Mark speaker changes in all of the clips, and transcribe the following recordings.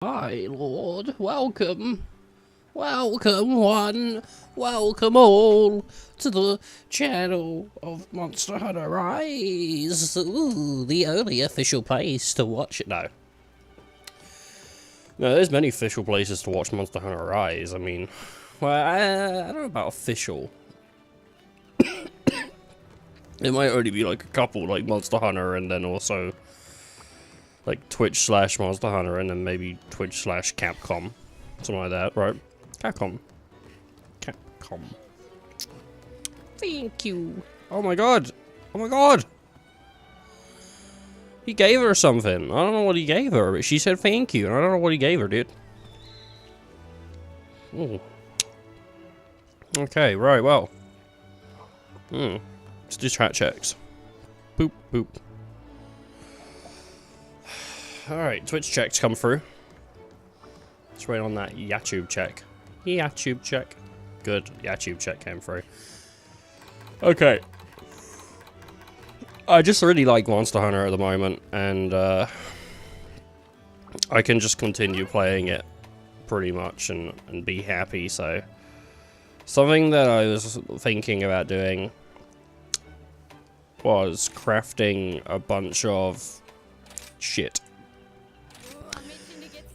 Speaker 1: Hi, Lord. Welcome. Welcome, one. Welcome all to the channel of Monster Hunter Rise. Ooh, the only official place to watch it. No, there's many official places to watch Monster Hunter Rise. I mean, well, I don't know about official. It might only be like a couple, like Monster Hunter, and then also like Twitch/Monster Hunter, and then maybe Twitch/Capcom. Something like that, right? Capcom. Thank you. Oh my god. Oh my god. He gave her something. I don't know what he gave her, but she said thank you, and I don't know what he gave her, dude. Ooh. Okay, right, well. Let's do chat checks. Boop, boop. Alright, Twitch checks come through. Let's wait on that YouTube check. YouTube check. Good, YouTube check came through. Okay. I just really like Monster Hunter at the moment, and I can just continue playing it pretty much and be happy, so. Something that I was thinking about doing was crafting a bunch of shit.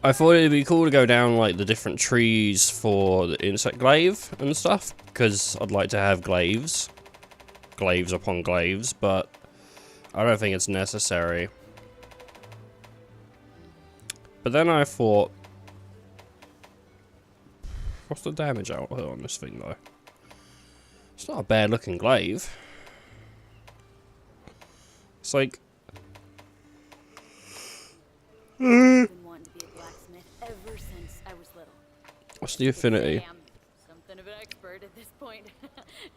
Speaker 1: I thought it'd be cool to go down like the different trees for the insect glaive and stuff, because I'd like to have glaives upon glaives, but I don't think it's necessary. But then I thought, what's the damage output on this thing though? It's not a bad looking glaive. It's like what's the affinity?
Speaker 2: Something of an expert at this point.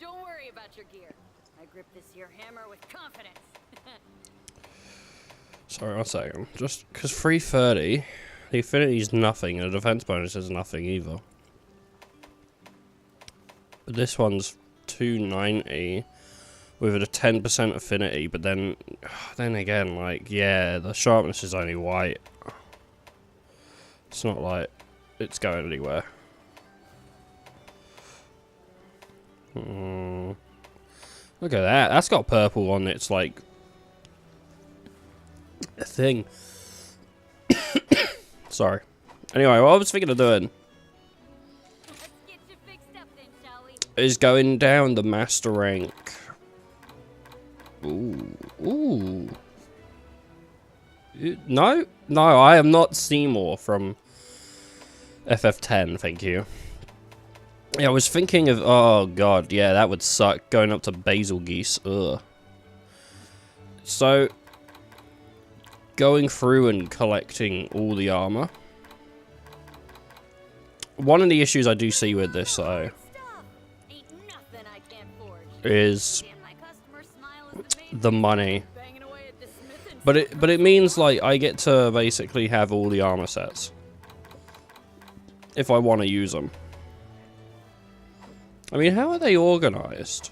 Speaker 2: Don't worry about your gear. I grip this here hammer with confidence.
Speaker 1: Sorry, 1 second. Just because 330, the affinity is nothing, and the defense bonus is nothing either. But this one's 290 with a 10% affinity, but then again, like, yeah, the sharpness is only white. It's not like it's going anywhere. Look at that. That's got purple on its, like, a thing. Sorry. Anyway, what I was thinking of doing is going down the master rank. Ooh. No, I am not Seymour from FF10, thank you. Yeah, I was thinking of, oh god, yeah, that would suck, going up to Basil Geese, ugh. So, going through and collecting all the armor. One of the issues I do see with this, though, is the money. But it means, like, I get to basically have all the armor sets. If I want to use them. I mean, how are they organized?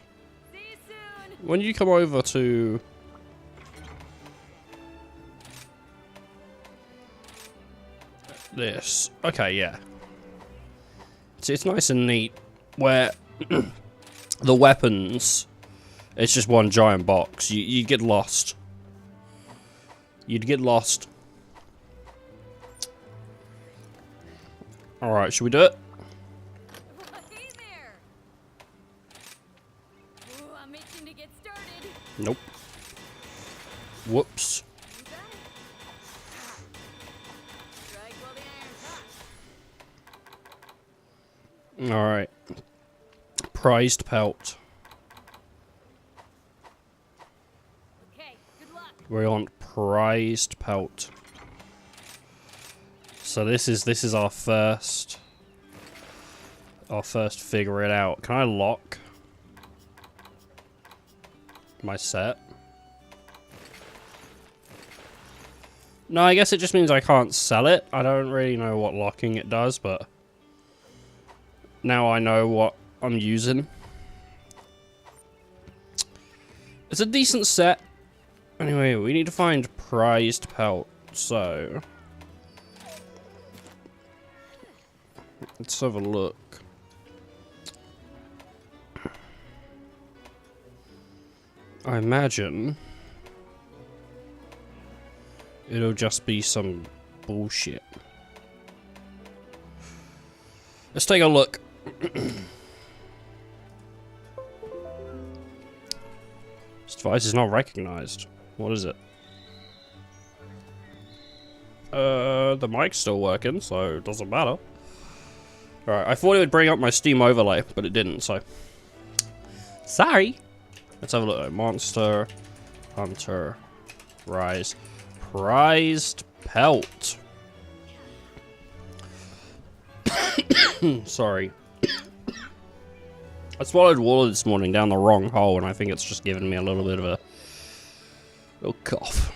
Speaker 1: When you come over to this, okay, yeah. See, it's nice and neat where the weapons, it's just one giant box. You get lost. You'd get lost. Alright, should we do it?
Speaker 2: Hey there. Ooh, I'm itching to get started.
Speaker 1: Nope. Whoops.
Speaker 2: Strike while the iron's hot.
Speaker 1: Alright. Prized pelt.
Speaker 2: Okay, good luck.
Speaker 1: We're on prized pelt. So this is our first figure it out. Can I lock my set? No, I guess it just means I can't sell it. I don't really know what locking it does, but now I know what I'm using. It's a decent set. Anyway, we need to find prized pelt, so Let's have a look. I imagine it'll just be some bullshit. Let's take a look. This device is not recognized. What is it? The mic's still working, so it doesn't matter. Alright, I thought it would bring up my Steam overlay, but it didn't, so. Sorry! Let's have a look. Monster Hunter Rise. Prized Pelt. Sorry. I swallowed water this morning down the wrong hole, and I think it's just giving me a little bit of a little cough.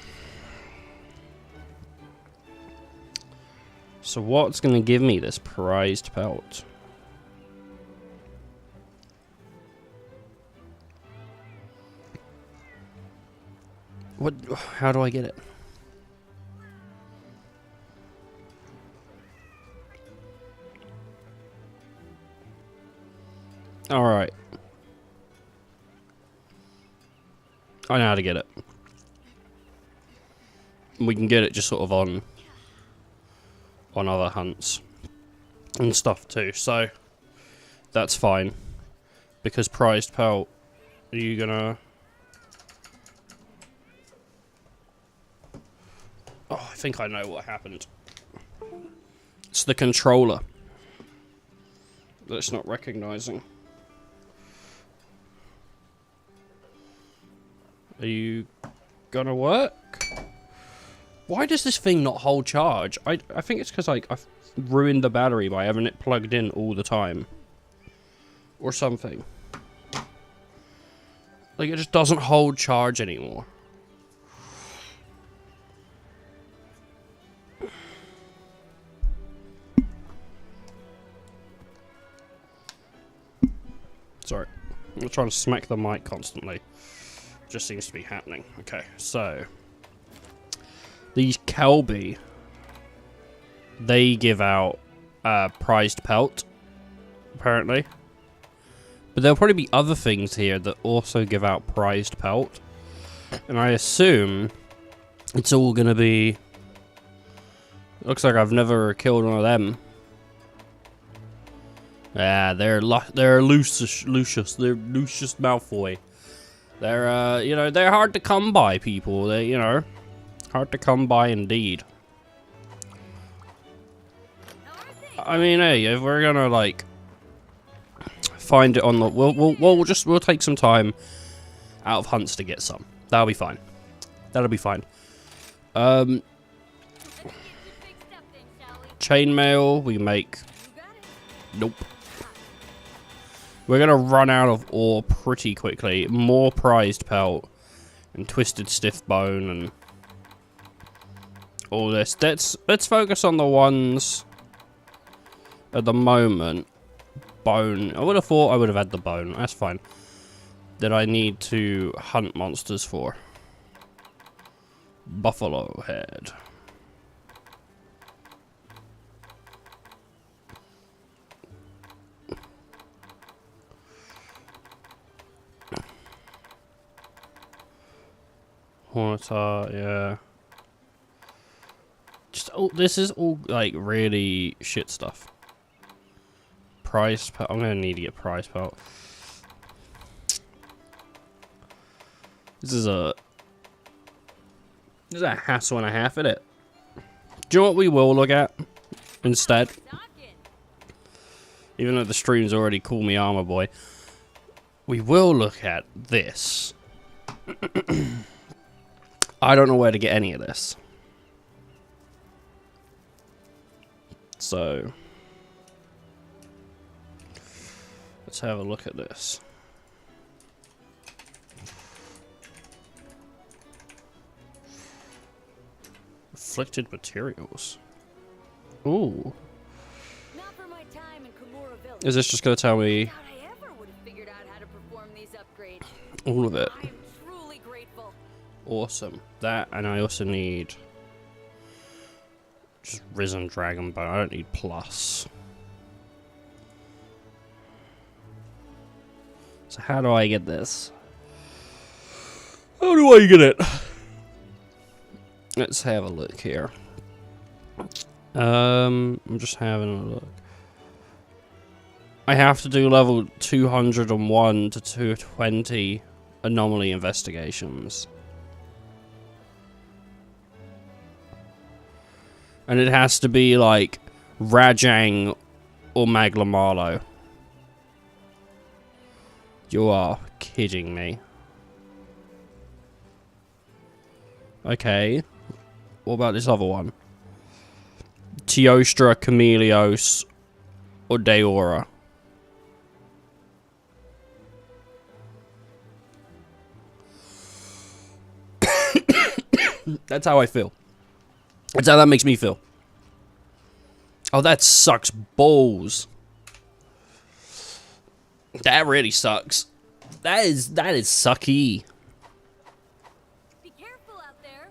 Speaker 1: So what's going to give me this prized pelt? What? How do I get it? Alright. I know how to get it. We can get it just sort of on other hunts and stuff too, so that's fine. Because prized pelt, are you gonna... Oh, I think I know what happened. It's the controller that's not recognizing. Are you gonna work? Why does this thing not hold charge? I think it's because like I've ruined the battery by having it plugged in all the time. Or something. Like it just doesn't hold charge anymore. Sorry. I'm trying to smack the mic constantly. Just seems to be happening. Okay, so these Kelby, they give out prized pelt, apparently. But there'll probably be other things here that also give out prized pelt. And I assume it's all gonna be... Looks like I've never killed one of them. Yeah, they're Lucius Malfoy. They're, you know, they're hard to come by, people. They, you know, hard to come by indeed. I mean, hey, if we're gonna, like, find it on the... We'll take some time out of hunts to get some. That'll be fine. That'll be fine. Chainmail, we make... Nope. We're gonna run out of ore pretty quickly. More prized pelt and twisted stiff bone and all this. Let's focus on the ones at the moment. Bone. I would have thought I would have had the bone. That's fine. That I need to hunt monsters for. Buffalo head. Horneta, yeah. Just this is all like really shit stuff. Prize pelt. I'm gonna need to get prize pelt. This is a hassle and a half, isn't it? Do you know what we will look at instead? Even though the stream's already called me Armor Boy, we will look at this. I don't know where to get any of this. So let's have a look at this. Afflicted materials. Ooh.
Speaker 2: Not for my time in Kimura Village.
Speaker 1: Is this just gonna tell me
Speaker 2: I doubt I ever would have figured out how to perform these upgrades.
Speaker 1: all of it?
Speaker 2: I am truly grateful.
Speaker 1: Awesome. That, and I also need just Risen Dragon Bone. I don't need plus. So how do I get this? How do I get it? Let's have a look here. I'm just having a look. I have to do level 201 to 220 anomaly investigations. And it has to be like Rajang or Maglamalo. You are kidding me. Okay. What about this other one? Teostra, Chameleos, or Deora? That's how I feel. That's how that makes me feel. Oh, that sucks balls. That really sucks. That is sucky.
Speaker 2: Be careful out there.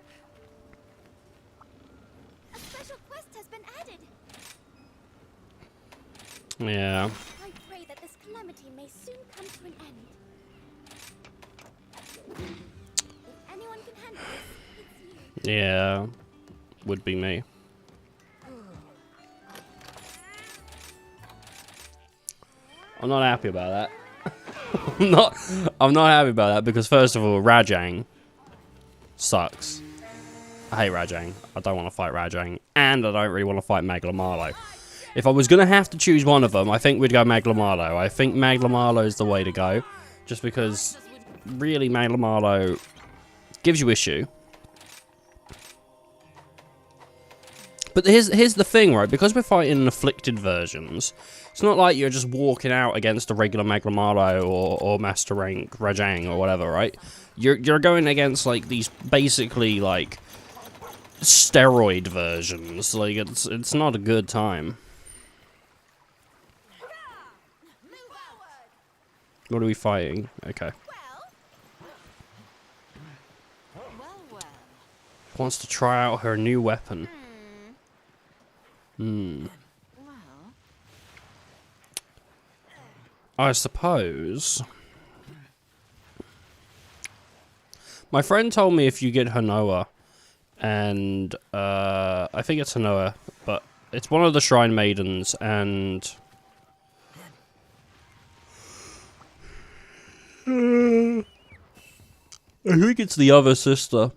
Speaker 2: A special quest has been added.
Speaker 1: Yeah.
Speaker 2: I pray that this calamity may soon come to an end. If anyone can handle this, it's you.
Speaker 1: Yeah. Would be me. I'm not happy about that. I'm not happy about that because first of all, Rajang sucks. I hate Rajang. I don't want to fight Rajang, and I don't really want to fight Maglamalo. If I was gonna have to choose one of them, I think we'd go Maglamalo. I think Maglamalo is the way to go, just because really Maglamalo gives you issue. But here's the thing, right? Because we're fighting afflicted versions, it's not like you're just walking out against a regular Maglamalo or Master Rank Rajang or whatever, right? You're going against like these basically like steroid versions. Like it's not a good time. What are we fighting? Okay. Wants to try out her new weapon. I suppose. My friend told me if you get Hanoa, and I think it's Hanoa, but it's one of the Shrine Maidens, and I think it's the other sister.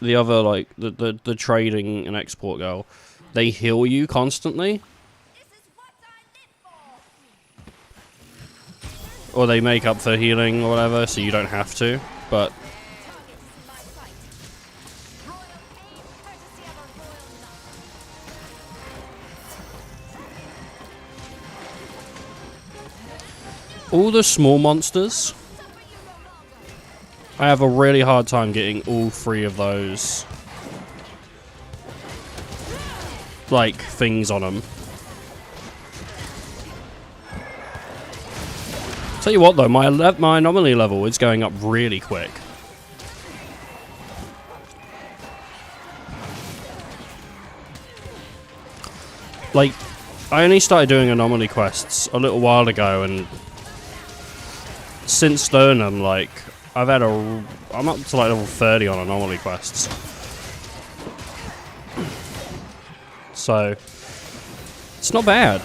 Speaker 1: The other, like, the trading and export girl. They heal you constantly. Or they make up for healing or whatever, so you don't have to. But all the small monsters, I have a really hard time getting all three of those, like, things on them. Tell you what though, my anomaly level is going up really quick. Like, I only started doing anomaly quests a little while ago, and since doing them, like, I'm up to like level 30 on anomaly quests. So, it's not bad.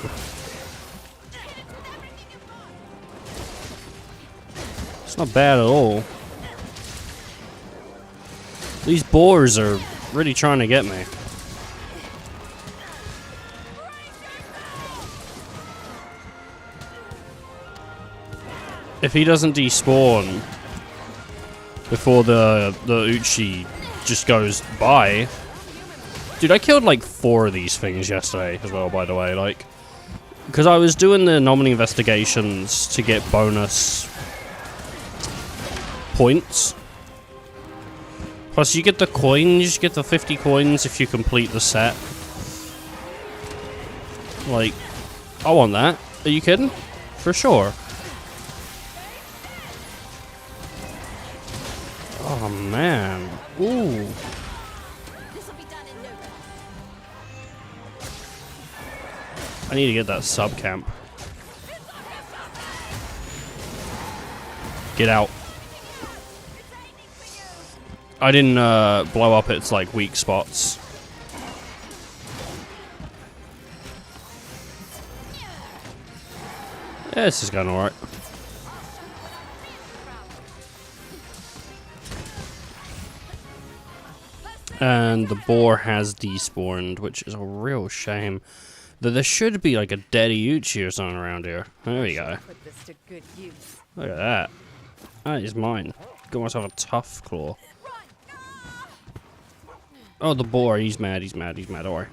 Speaker 1: It's not bad at all. These boars are really trying to get me. If he doesn't despawn before the Uchi just goes by. Dude, I killed like 4 of these things yesterday as well, by the way. Like, because I was doing the anomaly investigations to get bonus points. Plus, you get the coins. You get the 50 coins if you complete the set. Like, I want that. Are you kidding? For sure. Oh man. Ooh. I need to get that sub camp. Get out. I didn't blow up its like weak spots. Yeah, this is going alright. And the boar has despawned, which is a real shame. There should be like a dead Iuchi or something around here. There we go. Look at that. That is mine. Got myself a tough claw. Oh, the boar. He's mad. He's mad. He's mad. Don't worry.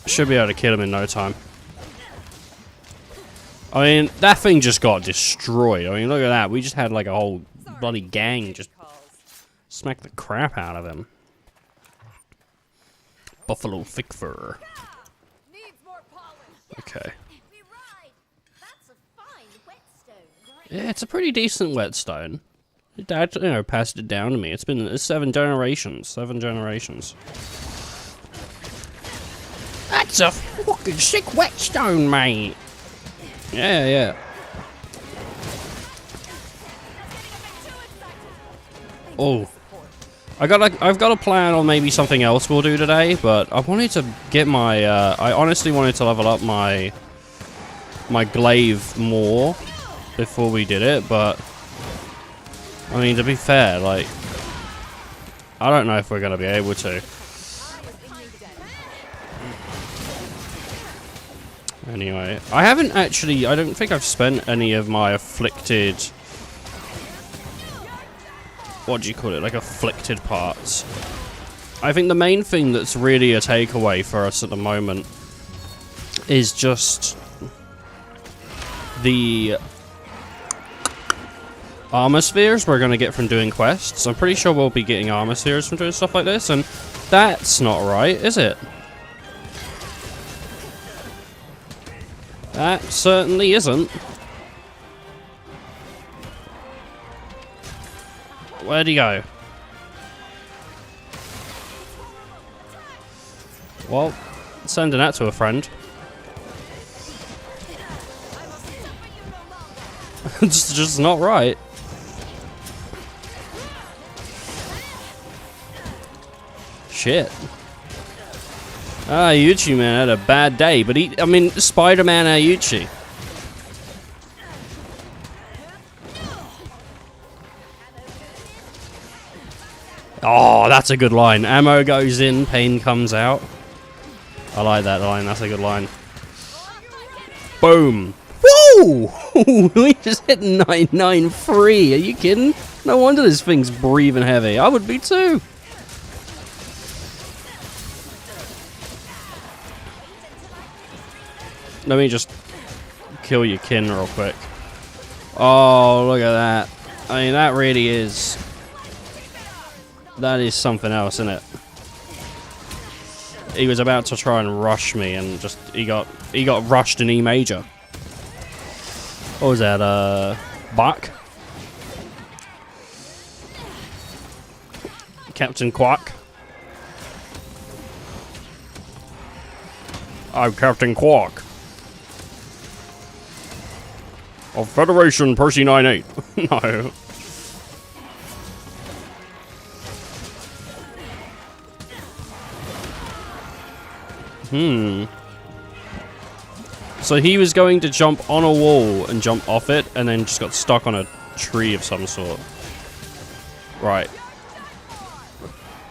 Speaker 1: Should be able to kill him in no time. I mean, that thing just got destroyed. I mean, look at that. We just had like a whole bloody gang just smack the crap out of him. Buffalo thick fur. Okay. Yeah, it's a pretty decent whetstone. Dad, you know, passed it down to me. It's been 7 generations. 7 generations. That's a fucking sick whetstone, mate. Yeah, yeah. Oh. I've got a plan on maybe something else we'll do today, but I wanted to get my, I honestly wanted to level up my glaive more before we did it, but, I mean, to be fair, like, I don't know if we're going to be able to. Anyway, I haven't actually, I don't think I've spent any of my afflicted, what do you call it, like afflicted parts. I think the main thing that's really a takeaway for us at the moment is just the armor spheres we're going to get from doing quests. I'm pretty sure we'll be getting armor spheres from doing stuff like this, and that's not right, is it? That certainly isn't. Where'd he go? Well, sending that to a friend. It's just not right. Shit. Ah, Iuchi man had a bad day, but I mean, Spider-Man Iuchi. Oh, that's a good line. Ammo goes in, pain comes out. I like that line, that's a good line. Boom. Woo! We just hit 993. Are you kidding? No wonder this thing's breathing heavy. I would be too. Let me just kill your kin real quick. Oh, look at that. I mean, that really is... That is something else, isn't it? He was about to try and rush me, and just he got rushed in E major. What was that? Bach? Captain Quack? I'm Captain Quack of Federation Percy 98. No. So he was going to jump on a wall and jump off it, and then just got stuck on a tree of some sort. Right.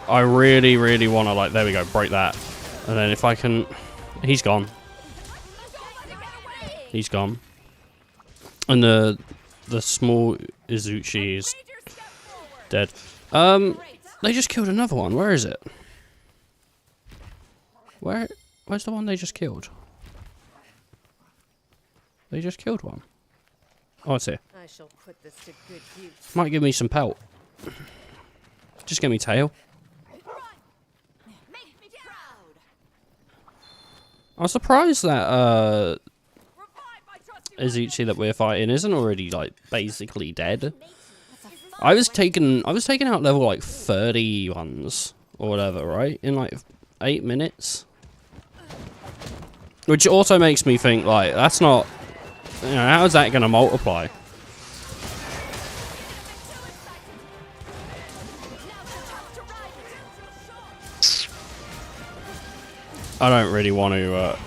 Speaker 1: I really, really want to, like, there we go, break that. And then if I can... He's gone. He's gone. And the small Izuchi is dead. They just killed another one. Where is it? Where's the one they just killed? They just killed one. Oh, it's here. I shall put this to good use. Might give me some pelt. Just give me tail. I'm surprised that Izuchi that we're fighting isn't already like basically dead. I was taking out level like 30 ones or whatever, right? In like 8 minutes. Which also makes me think like that's not, you know, how is that gonna multiply? I don't really want to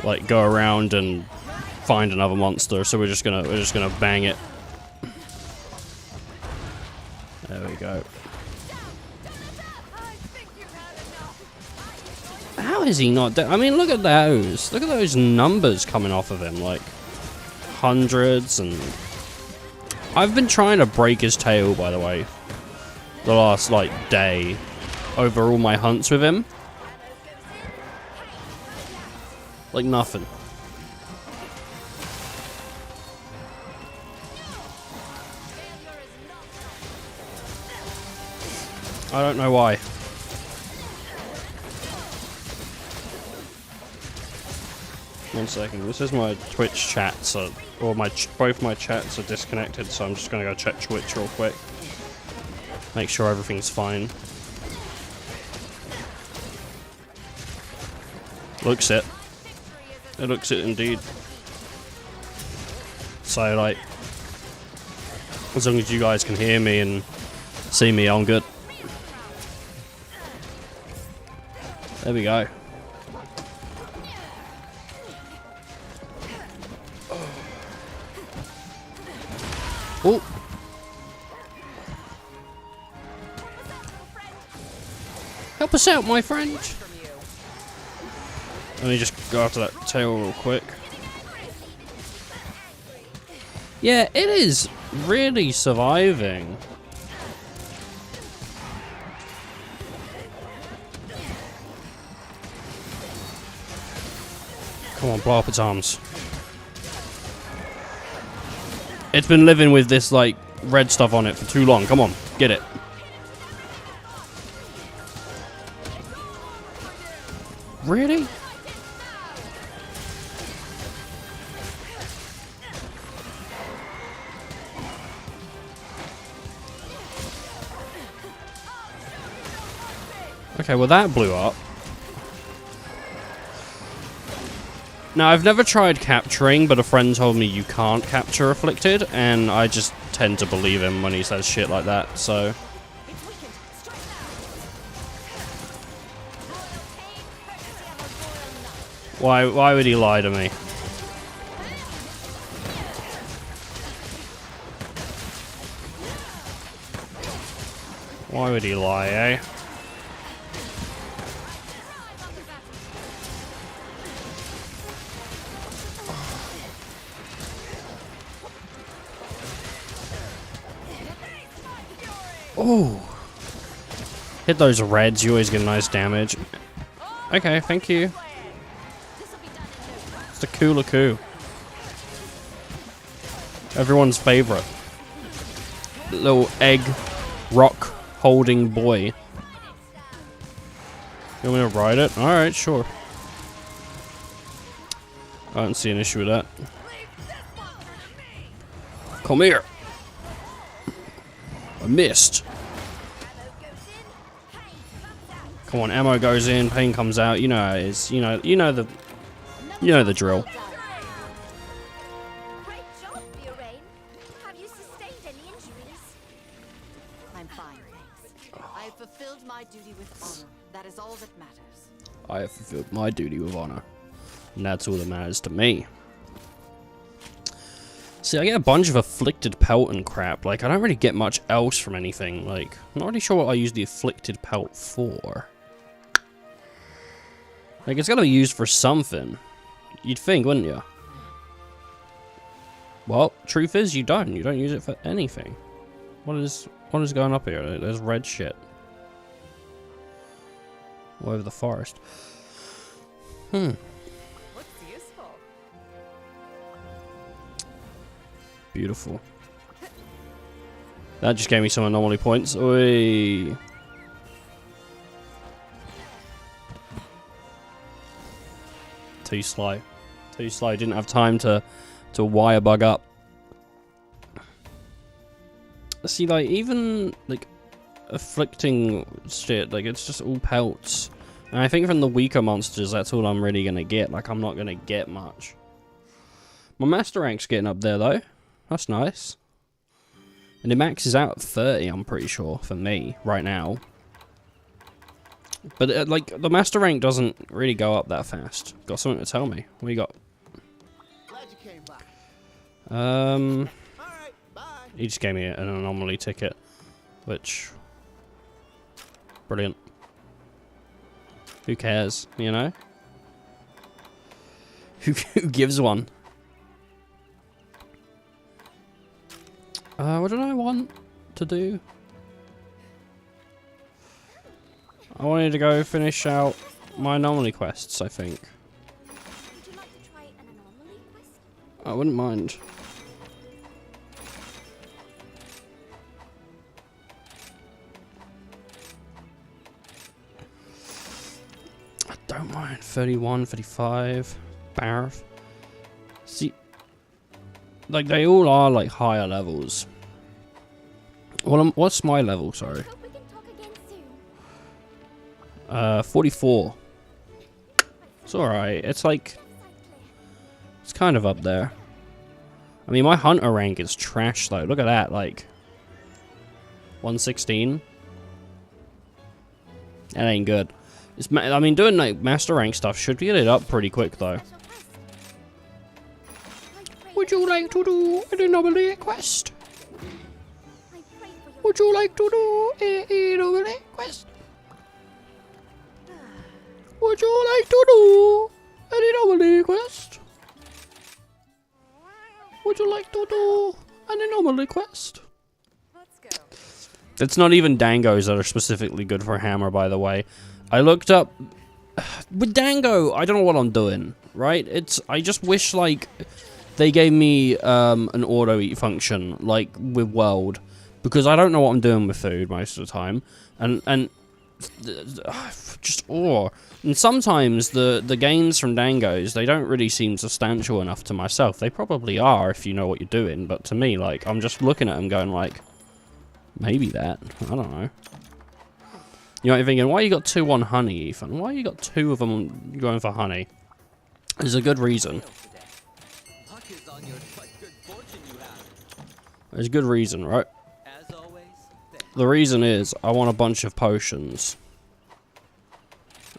Speaker 1: like go around and find another monster, so we're just gonna bang it. There we go. How is he not dead? I mean, look at those. Look at those numbers coming off of him, like hundreds. And I've been trying to break his tail, by the way, the last like day over all my hunts with him. Like nothing. I don't know why. One second. This is my Twitch chat, so both my chats are disconnected, so I'm just gonna go check Twitch real quick. Make sure everything's fine. Looks it. It looks it indeed. So like, as long as you guys can hear me and see me, I'm good. There we go. Oh. Help us out, my friend. Let me just go after that tail real quick. Yeah, it is really surviving. Come on, blow up its arms. It's been living with this, like, red stuff on it for too long. Come on, get it. Really? Okay, well that blew up. Now, I've never tried capturing, but a friend told me you can't capture Afflicted, and I just tend to believe him when he says shit like that, so... Why would he lie to me? Why would he lie, eh? Oh, hit those reds, you always get nice damage. Okay, thank you. It's the cooler coup. Everyone's favorite. Little egg rock holding boy. You want me to ride it? Alright, sure. I don't see an issue with that. Come here. I missed. Come on, ammo goes in, pain comes out. You know how it is. You know the drill.
Speaker 3: Great job, Bjorn. Have you sustained any injuries?
Speaker 2: I'm fine, thanks. I have fulfilled my duty with honor. That is all that matters.
Speaker 1: I have fulfilled my duty with honor, and that's all that matters to me. See, I get a bunch of afflicted pelt and crap. Like, I don't really get much else from anything. Like, I'm not really sure what I use the afflicted pelt for. Like, it's gotta be used for something. You'd think, wouldn't you? Well, truth is, you don't. You don't use it for anything. What is going up here? There's red shit all over the forest.
Speaker 2: Looks useful.
Speaker 1: Beautiful. That just gave me some anomaly points. Oi. Too slow. Too slow. Didn't have time to wire bug up. See, like, even, like, afflicting shit, like, it's just all pelts. And I think from the weaker monsters, that's all I'm really gonna get. Like, I'm not gonna get much. My master rank's getting up there, though. That's nice. And it maxes out at 30, I'm pretty sure, for me, right now. But like the master rank doesn't really go up that fast. Got something to tell me? What you got?
Speaker 4: Glad you came by.
Speaker 1: Um,
Speaker 4: All right, bye.
Speaker 1: he just gave me an anomaly ticket, which brilliant. Who cares? You know? Who gives one? What did I want to do? I wanted to go finish out my anomaly quests, I think.
Speaker 3: Would you like to try an anomaly quest?
Speaker 1: I wouldn't mind. I don't mind. 31, 35, Barf. See, like they all are like higher levels. Well, what's my level? Sorry.
Speaker 3: Hope we can talk again soon.
Speaker 1: 44. It's alright. It's like,
Speaker 3: Left side clear.
Speaker 1: it's kind of up there. I mean, my hunter rank is trash though. Look at that, like 116. That ain't good. I mean, doing like master rank stuff should get it up pretty quick though.
Speaker 3: Special quest.
Speaker 1: Would you like to do an anomaly quest?
Speaker 3: I pray for your
Speaker 1: Would you like to do an anomaly quest? Would you like to do an anomaly quest? Would you like to do an anomaly quest?
Speaker 3: Let's go.
Speaker 1: It's not even dangos that are specifically good for hammer, by the way. I looked up with dango. I don't know what I'm doing. Right? I just wish like they gave me an auto eat function like with world, because I don't know what I'm doing with food most of the time, and just and sometimes the gains from dangos, they don't really seem substantial enough to myself. They probably are if you know what you're doing, but to me, like, I'm just looking at them going like, maybe that. I don't know. You might be thinking, why you got 2 on honey, Ethan? Why you got 2 of them going for honey? There's a good reason. There's a good reason, right? The reason is, I want a bunch of potions.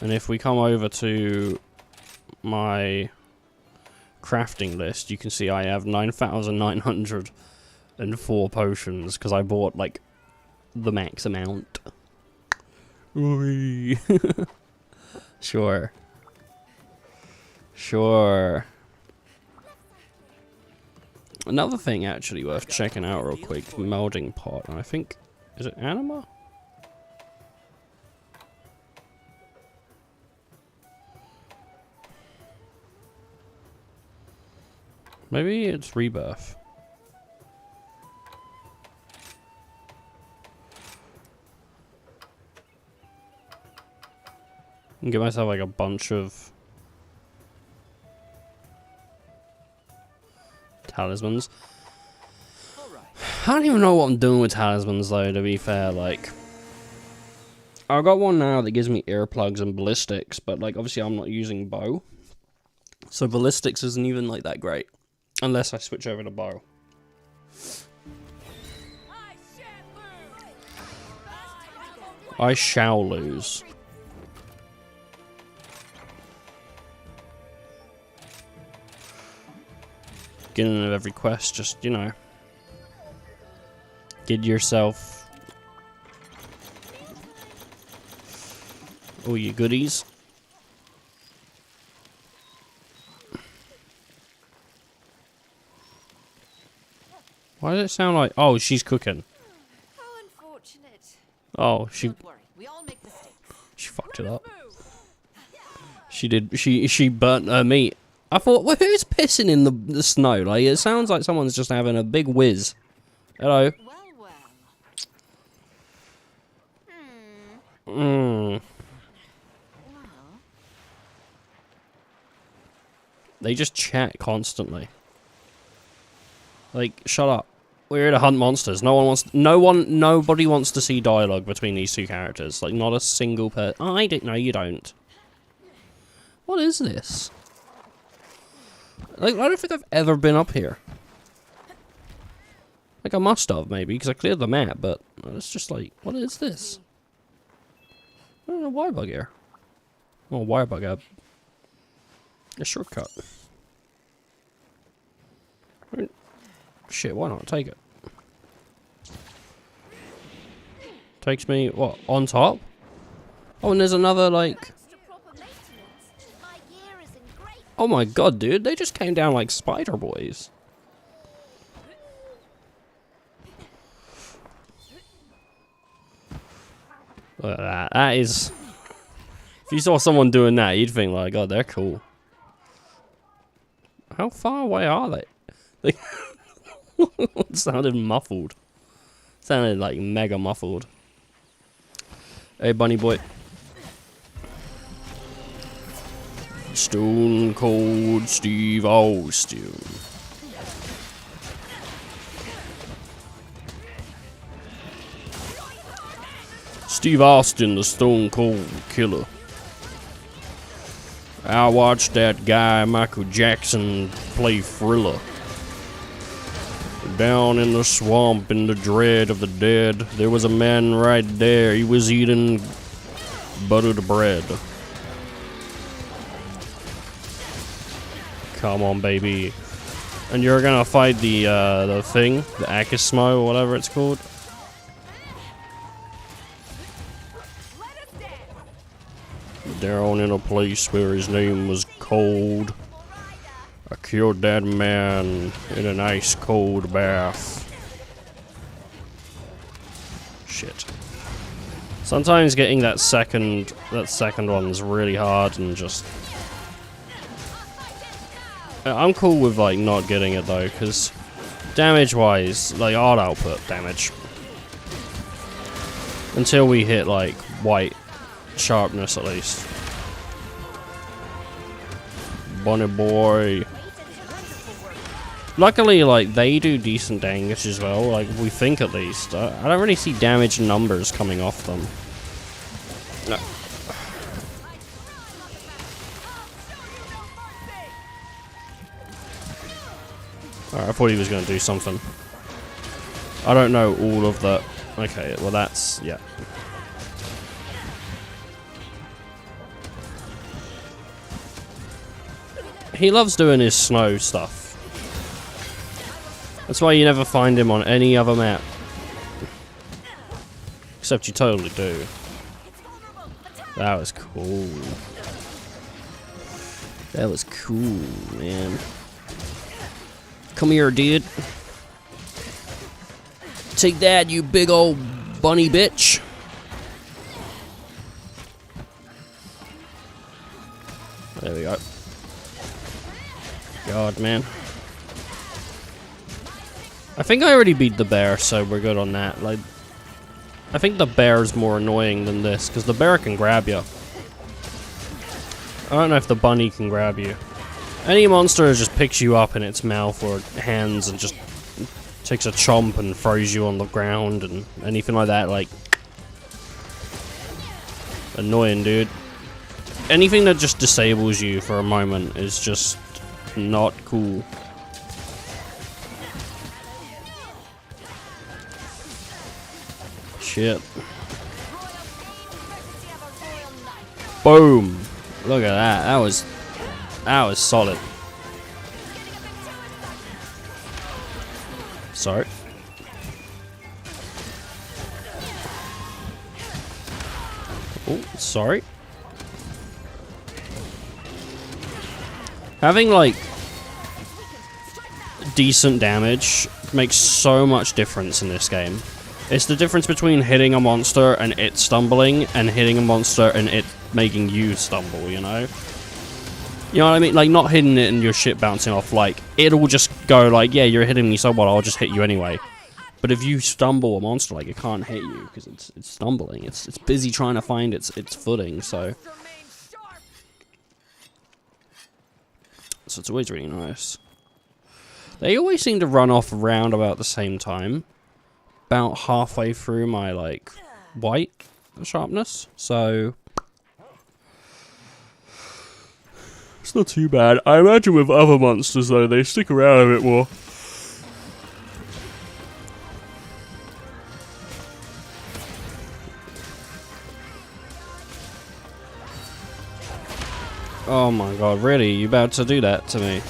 Speaker 1: And if we come over to my crafting list, you can see I have 9,904 potions, because I bought, like, the max amount. Oi. Sure. Sure. Another thing actually worth checking out real quick, melding pot, and I think, is it anima? Maybe it's rebirth. And get myself like a bunch of talismans. I don't even know what I'm doing with talismans though, to be fair. Like, I've got one now that gives me earplugs and ballistics, but like obviously I'm not using bow, so ballistics isn't even like that great unless I switch over to bow. I shall lose. Beginning of every quest, just, you know, get yourself all your goodies. Why does it sound like, oh, she's cooking?
Speaker 3: How unfortunate.
Speaker 1: Oh, she
Speaker 3: Don't worry, we all make mistakes.
Speaker 1: she fucked it up. She did. She burnt her meat. I thought, well, who's pissing in the snow? Like, it sounds like someone's just having a big whiz. Hello.
Speaker 3: Well.
Speaker 1: Mm. They just chat constantly. Like, shut up. We're here to hunt monsters. Nobody wants to see dialogue between these two characters. Like, not a single person. Oh, I didn't know, you don't. What is this? Like, I don't think I've ever been up here. Like, I must have, maybe, because I cleared the map, but it's just like, what is this? I don't know why bug here. Oh, why bug up? A shortcut. Shit, why not take it? Takes me, what, on top? Oh, and there's another, like...
Speaker 3: Thanks to proper maintenance, my gear is in great.
Speaker 1: Oh my god, dude, they just came down like spider boys. Look at that. That is... If you saw someone doing that, you'd think like, God, they're cool. How far away are they? It sounded muffled. Sounded like mega muffled. Hey, bunny boy. Stone Cold Steve Austin. Steve Austin, the Stone Cold Killer. I watched that guy Michael Jackson play Thriller. Down in the swamp in the dread of the dead, there was a man right there. He was eating buttered bread. Come on, baby. And you're gonna fight the thing, the Akismo or whatever it's called. Down in a place where his name was Cold. I killed that man in an ice cold bath. Shit. Sometimes getting that second one is really hard and just... I'm cool with like not getting it though, because damage wise, like art output damage. Until we hit like white sharpness at least. Bunny boy. Luckily, like, they do decent damage as well, like, we think at least. I don't really see damage numbers coming off them. No. Alright, I thought he was going to do something. I don't know all of that. Okay, well that's, yeah. He loves doing his snow stuff. That's why you never find him on any other map. Except you totally do. That was cool. That was cool, man. Come here, dude. Take that, you big old bunny bitch. There we go. God, man. I think I already beat the bear, so we're good on that. Like, I think the bear is more annoying than this, because the bear can grab you. I don't know if the bunny can grab you. Any monster just picks you up in its mouth or hands and just takes a chomp and throws you on the ground and anything like that, like... Annoying, dude. Anything that just disables you for a moment is just not cool. Shit. Boom! Look at that. That was solid. Sorry. Oh, sorry. Having like decent damage makes so much difference in this game. It's the difference between hitting a monster and it stumbling and hitting a monster and it making you stumble, you know? You know what I mean? Like, not hitting it and your shit bouncing off, like, it'll just go like, yeah, you're hitting me, so what, I'll just hit you anyway. But if you stumble a monster, like, it can't hit you, because it's stumbling. It's busy trying to find its footing, so... So it's always really nice. They always seem to run off around about the same time. About halfway through my, like, white sharpness, so... It's not too bad. I imagine with other monsters, though, they stick around a bit more. Oh my god, really? You about to do that to me?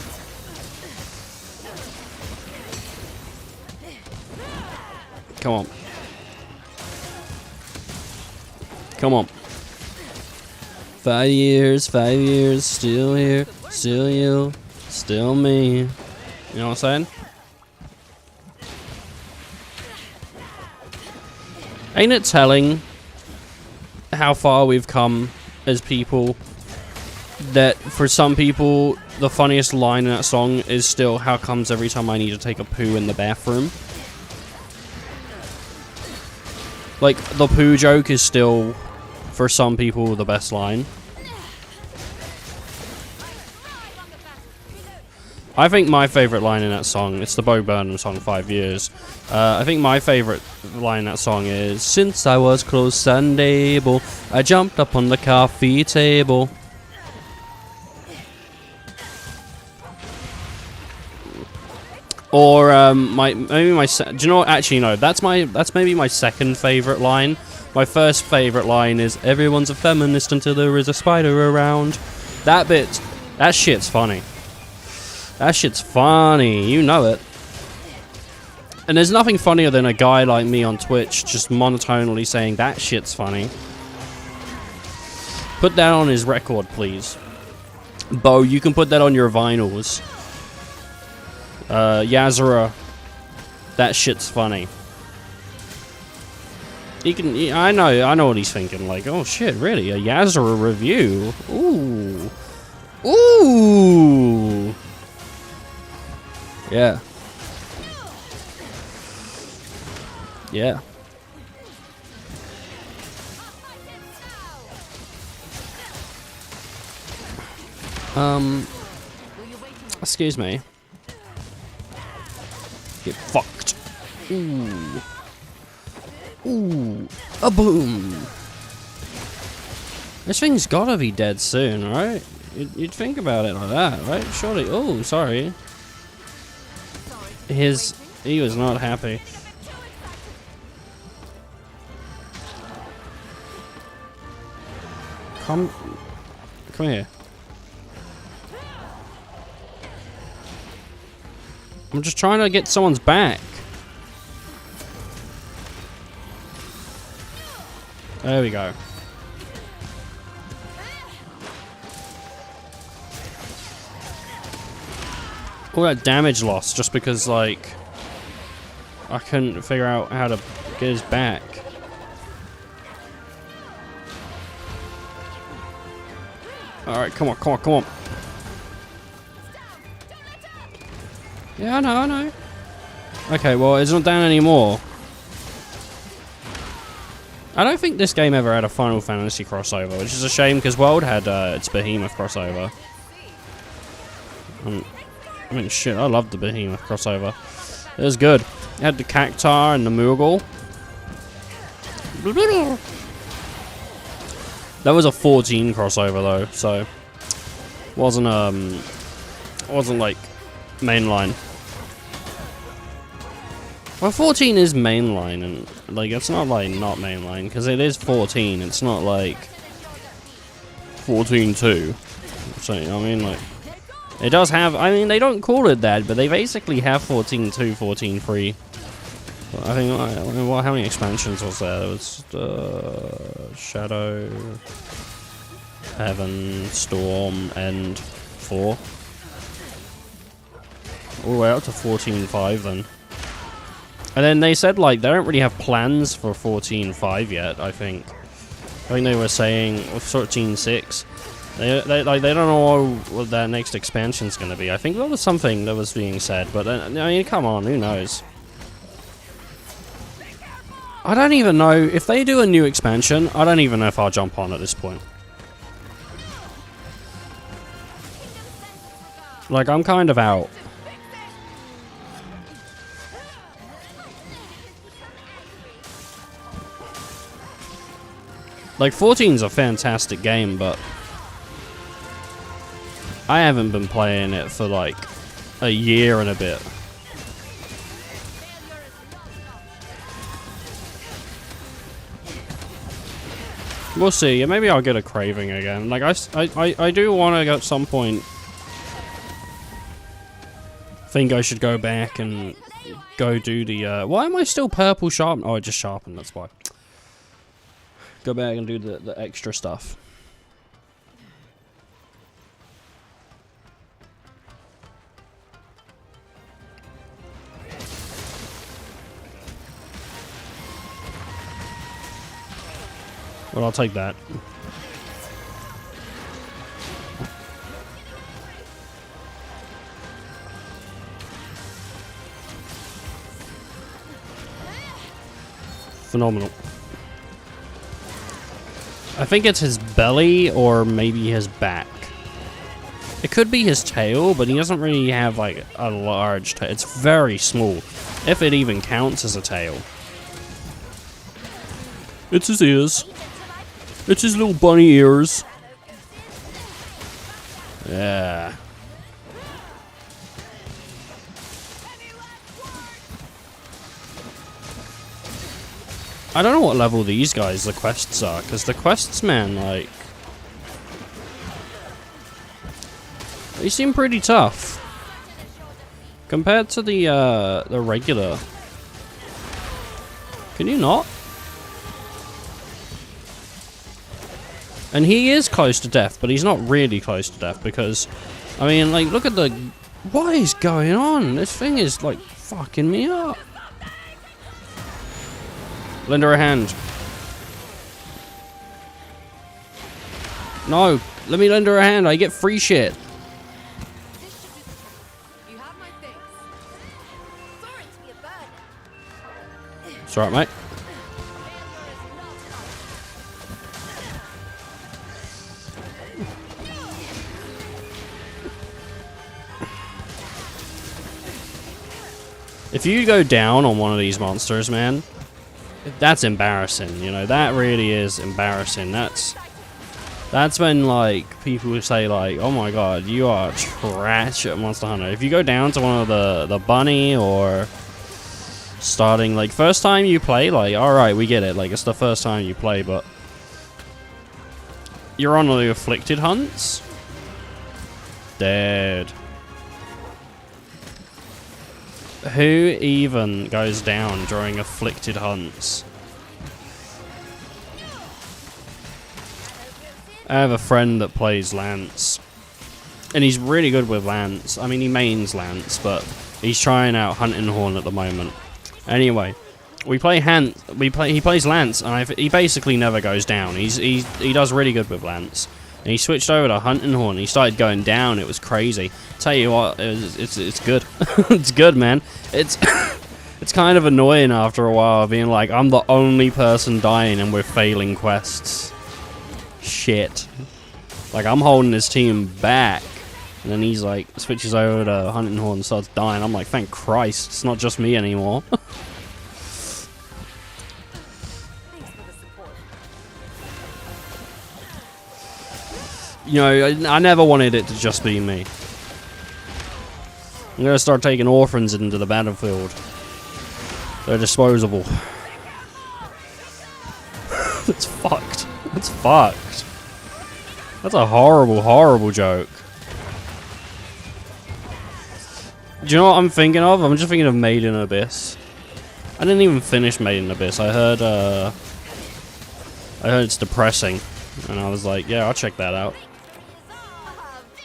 Speaker 1: Come on. Come on. 5 years, still here, still you, still me. You know what I'm saying? Ain't it telling how far we've come as people? That for some people, the funniest line in that song is still, "How comes every time I need to take a poo in the bathroom?" Like, the poo joke is still, for some people, the best line. I think my favorite line in that song, it's the Bo Burnham song, 5 Years. I think my favorite line in that song is, "Since I was close and able, I jumped up on the coffee table." Or do you know what? Actually, no. That's maybe my second favorite line. My first favorite line is, "Everyone's a feminist until there is a spider around." That bit, that shit's funny. That shit's funny. You know it. And there's nothing funnier than a guy like me on Twitch just monotonely saying that shit's funny. Put that on his record, please. Bo, you can put that on your vinyls. Yazura, that shit's funny. He can. I know what he's thinking. Like, oh shit, really? A Yazura review? Ooh, ooh. Yeah. Yeah. Excuse me. Get fucked. Ooh. Ooh. A boom. This thing's gotta be dead soon, right? You'd think about it like that, right? Surely. Oh, sorry. He was not happy. Come here. I'm just trying to get someone's back. There we go. All that damage loss just because, like, I couldn't figure out how to get his back. Alright, come on, come on, come on. Yeah, I know. Okay, well, it's not down anymore. I don't think this game ever had a Final Fantasy crossover, which is a shame because World had its Behemoth crossover. I mean, shit, I loved the Behemoth crossover. It was good. It had the Cactar and the Moogle. That was a 14 crossover though, so wasn't like mainline. Well, 14 is mainline, and like it's not like not mainline because it is 14. It's not like 14-2. So you know what I mean, like it does have. I mean, they don't call it that, but they basically have 14-2, 14-3. I think. Well, how many expansions was there? There was Shadow, Heaven, Storm, and 4. All the way up to 14-5 then. And then they said, like, they don't really have plans for 14.5 yet, I think. I think they were saying 14.6. They don't know what their next expansion's going to be. I think that was something that was being said, but I mean, come on, who knows? I don't even know. If they do a new expansion, I don't even know if I'll jump on at this point. Like, I'm kind of out. Like, 14's a fantastic game, but I haven't been playing it for, like, a year and a bit. Come We'll see. Yeah, maybe I'll get a craving again. Like, I do want to, at some point, think I should go back and go do the, why am I still purple sharpen? Oh, I just sharpened, that's why. Go back and do the extra stuff. Well, I'll take that. Phenomenal. I think it's his belly or maybe his back. It could be his tail, but he doesn't really have like a large tail. It's very small, if it even counts as a tail. It's his ears. It's his little bunny ears. Yeah. I don't know what level these guys, the quests are, because the quests, man, like... they seem pretty tough. Compared to the regular. Can you not? And he is close to death, but he's not really close to death because, I mean, like, look at the... what is going on? This thing is, like, fucking me up. Lend her a hand. No, let me lend her a hand. I get free shit.
Speaker 3: You have my things. Sorry to be a burden.
Speaker 1: It's alright, mate. If you go down on one of these monsters, man, that's embarrassing, you know, that really is embarrassing. That's when, like, people say, like, oh my god, you are trash at Monster Hunter. If you go down to one of the bunny or starting, like, first time you play, like, alright, we get it, like, it's the first time you play, but you're on the afflicted hunts? Dead. Who even goes down during afflicted hunts? I have a friend that plays Lance, and he's really good with Lance. I mean, he mains Lance, but he's trying out Hunting Horn at the moment. Anyway, he plays Lance, and he basically never goes down. He does really good with Lance. And he switched over to Hunting Horn. He started going down. It was crazy. Tell you what, it's good. It's good, man. It's it's kind of annoying after a while, being like, I'm the only person dying and we're failing quests. Shit. Like, I'm holding his team back, and then he's like switches over to Hunting Horn and starts dying. I'm like, thank Christ, it's not just me anymore. You know, I never wanted it to just be me. I'm gonna start taking orphans into the battlefield. They're disposable. It's fucked. It's fucked. That's a horrible, horrible joke. Do you know what I'm thinking of? I'm just thinking of Made in Abyss. I didn't even finish Made in Abyss. I heard it's depressing. And I was like, yeah, I'll check that out.
Speaker 3: It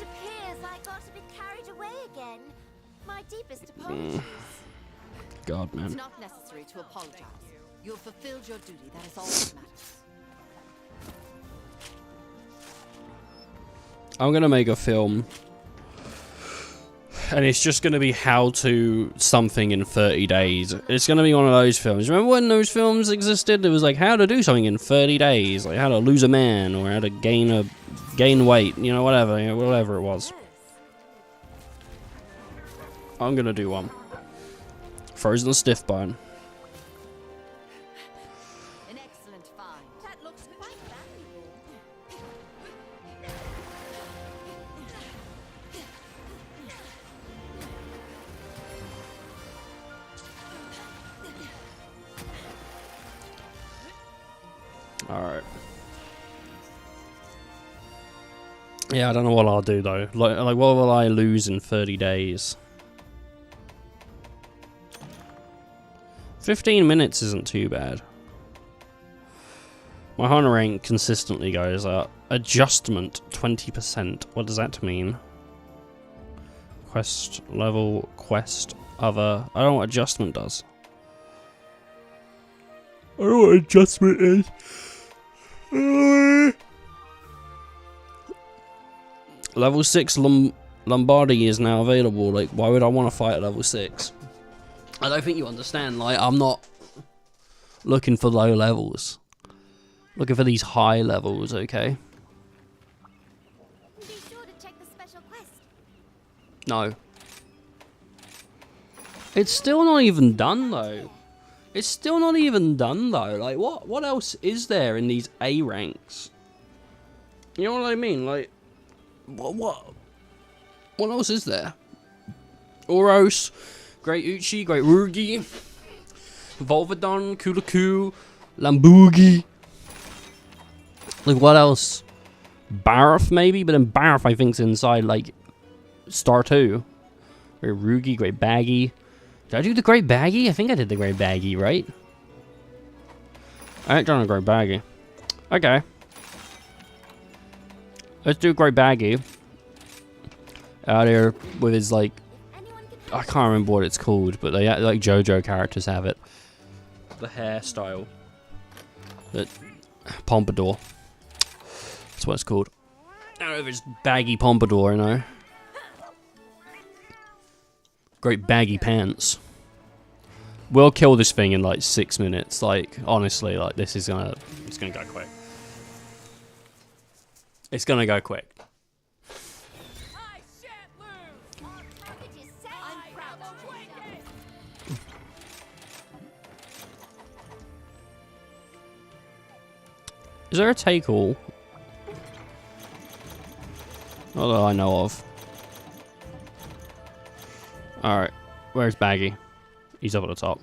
Speaker 3: appears I got a bit carried away again. My deepest apologies.
Speaker 1: God, man.
Speaker 5: It's not necessary to apologize. You have fulfilled your duty. That is all that matters.
Speaker 1: I'm gonna make a film, and it's just gonna be how to something in 30 days. It's gonna be one of those films. Remember when those films existed? It was like how to do something in 30 days, like how to lose a man or how to gain weight, you know, whatever it was. I'm gonna do one. Frozen stiff bone.
Speaker 5: An excellent find.
Speaker 3: That looks quite valuable.
Speaker 1: Yeah, I don't know what I'll do though. Like what will I lose in 30 days? 15 minutes isn't too bad. My hunter rank consistently goes up. Adjustment 20%. What does that mean? Quest level, quest other. I don't know what adjustment does. I don't know what adjustment is. Level 6 Lombardi is now available. Like, why would I want to fight at level 6? I don't think you understand. Like, I'm not looking for low levels. Looking for these high levels, okay?
Speaker 3: Be sure to check the special quest.
Speaker 1: No. It's still not even done, though. It's still not even done, though. Like, what else is there in these A ranks? You know what I mean? Like, what else is there? Oros, Great Uchi, Great Rugi, Volvidon, Kulaku, Lambugi. Like, what else? Barf, maybe? But then Barf, I think's inside, like, Star 2. Great Rugi, Great Baggy. Did I do the Great Baggy? I think I did the Great Baggy, right? I ain't done a Great Baggy. Okay. Let's do Great Baggy. Out here with his, like... I can't remember what it's called, but they like JoJo characters have it. The hairstyle. The pompadour. That's what it's called. I don't know if it's baggy pompadour, you know. Great baggy pants. We'll kill this thing in like 6 minutes. Like, honestly, like this is it's gonna go quick. It's gonna go quick. Is there a take all? Not that I know of. Alright, where's Baggy? He's up at the top.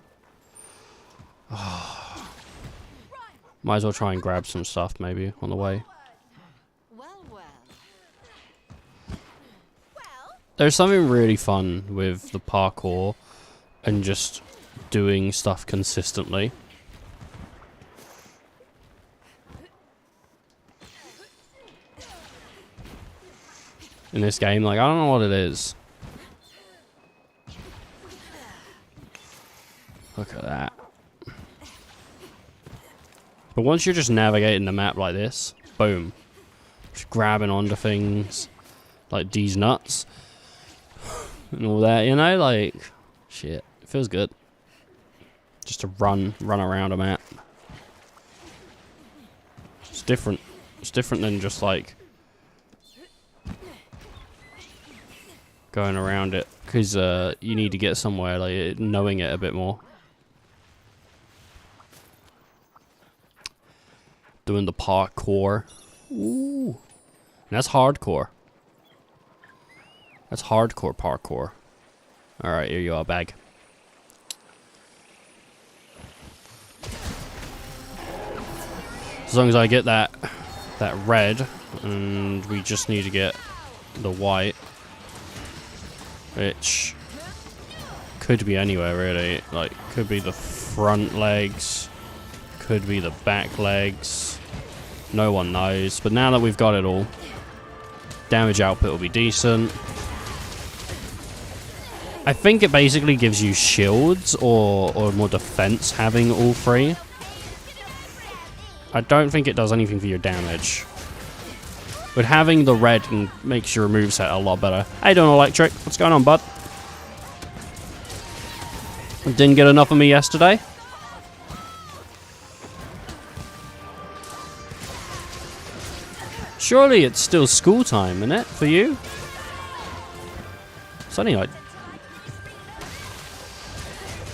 Speaker 1: Might as well try and grab some stuff maybe on the way.
Speaker 5: Well.
Speaker 1: There's something really fun with the parkour and just doing stuff consistently. In this game, like, I don't know what it is. Look at that. But once you're just navigating the map like this, boom. Just grabbing onto things like these nuts and all that, you know, like, shit, it feels good. Just to run around a map. It's different. It's different than just like going around it, because you need to get somewhere, like knowing it a bit more. Doing the parkour. Ooh. And that's hardcore. That's hardcore parkour. Alright, here you are, Bag. As long as I get that red, and we just need to get the white. Which could be anywhere really, like could be the front legs, could be the back legs, no one knows, but now that we've got it all, damage output will be decent. I think it basically gives you shields or more defense having all three. I don't think it does anything for your damage. But having the red makes your moveset a lot better. How you doing, Electric? What's going on, bud? Didn't get enough of me yesterday? Surely it's still school time, isn't it, for you? It's only like...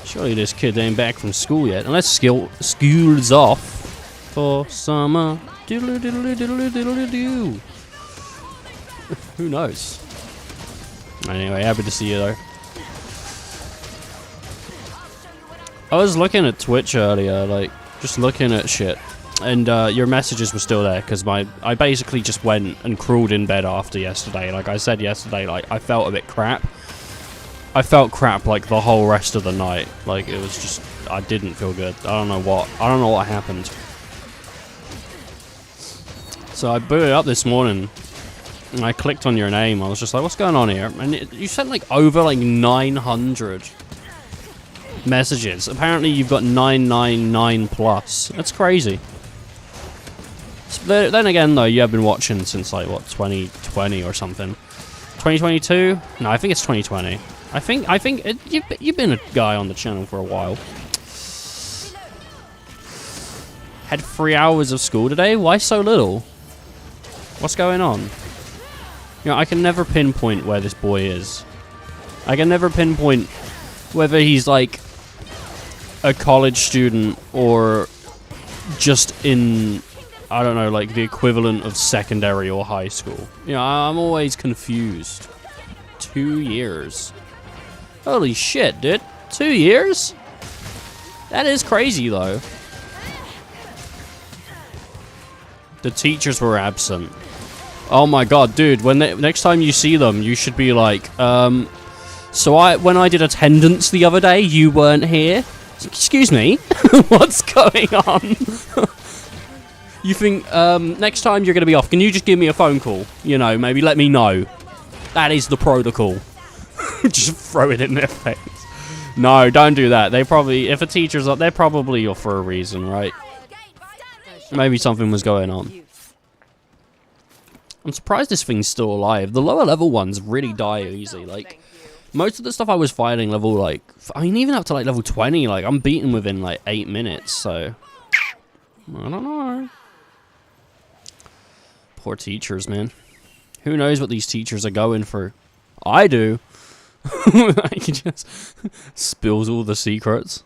Speaker 1: Surely this kid ain't back from school yet. Unless school's off for summer. Diddle diddle diddle diddle diddle. Who knows? Anyway, happy to see you though. I was looking at Twitch earlier, like just looking at shit, and your messages were still there because I basically just went and crawled in bed after yesterday. Like I said yesterday, like I felt a bit crap. I felt crap like the whole rest of the night. Like it was just, I didn't feel good. I don't know what happened. So I booted up this morning and I clicked on your name. I was just like, what's going on here? And you sent like over like 900 messages. Apparently you've got 999 plus. That's crazy. Then again though, you have been watching since like what, 2020 or something. 2022? No, I think it's 2020. I think you've been a guy on the channel for a while. Had 3 hours of school today? Why so little? What's going on? You know, I can never pinpoint where this boy is. I can never pinpoint whether he's like a college student or just in, I don't know, like the equivalent of secondary or high school. You know, I'm always confused. 2 years. Holy shit, dude. 2 years? That is crazy, though. The teachers were absent. Oh my god, dude. Next time you see them, you should be like, so when I did attendance the other day, you weren't here? Excuse me? What's going on? You think, next time you're going to be off, can you just give me a phone call? You know, maybe let me know. That is the protocol. Just throw it in their face. No, don't do that. They probably, if a teacher's up, they're probably off for a reason, right? Maybe something was going on. I'm surprised this thing's still alive. The lower level ones really die easy. Like, most of the stuff I was fighting level, like, I mean, even up to, like, level 20, like, I'm beaten within, like, 8 minutes, so. I don't know. Poor teachers, man. Who knows what these teachers are going through? I do. He just spills all the secrets.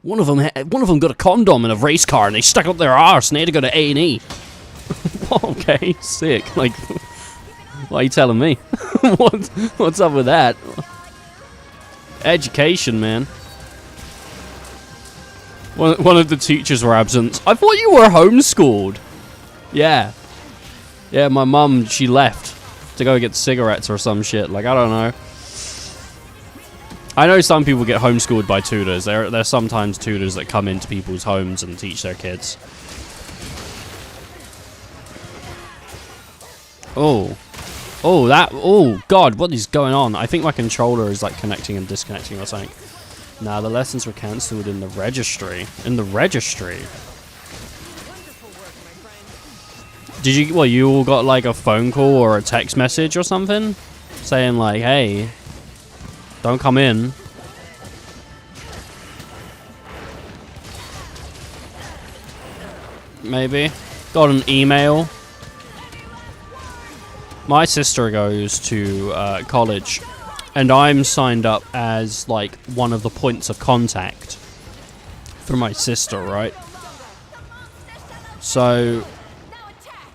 Speaker 1: One of them got a condom in a race car and they stuck up their arse and they had to go to A&E. Okay, sick. Like, why are you telling me? What's up with that? Education, man. One of the teachers were absent. I thought you were homeschooled. Yeah. Yeah, my mum, she left to go get cigarettes or some shit. Like, I don't know. I know some people get homeschooled by tutors. There's sometimes tutors that come into people's homes and teach their kids. Oh. Oh, God, what is going on? I think my controller is, like, connecting and disconnecting or something. Nah, the lessons were cancelled in the registry. In the registry? Did you, what, you all got, like, a phone call or a text message or something? Saying, like, hey, don't come in. Maybe. Got an email. My sister goes to college, and I'm signed up as, like, one of the points of contact for my sister, right? So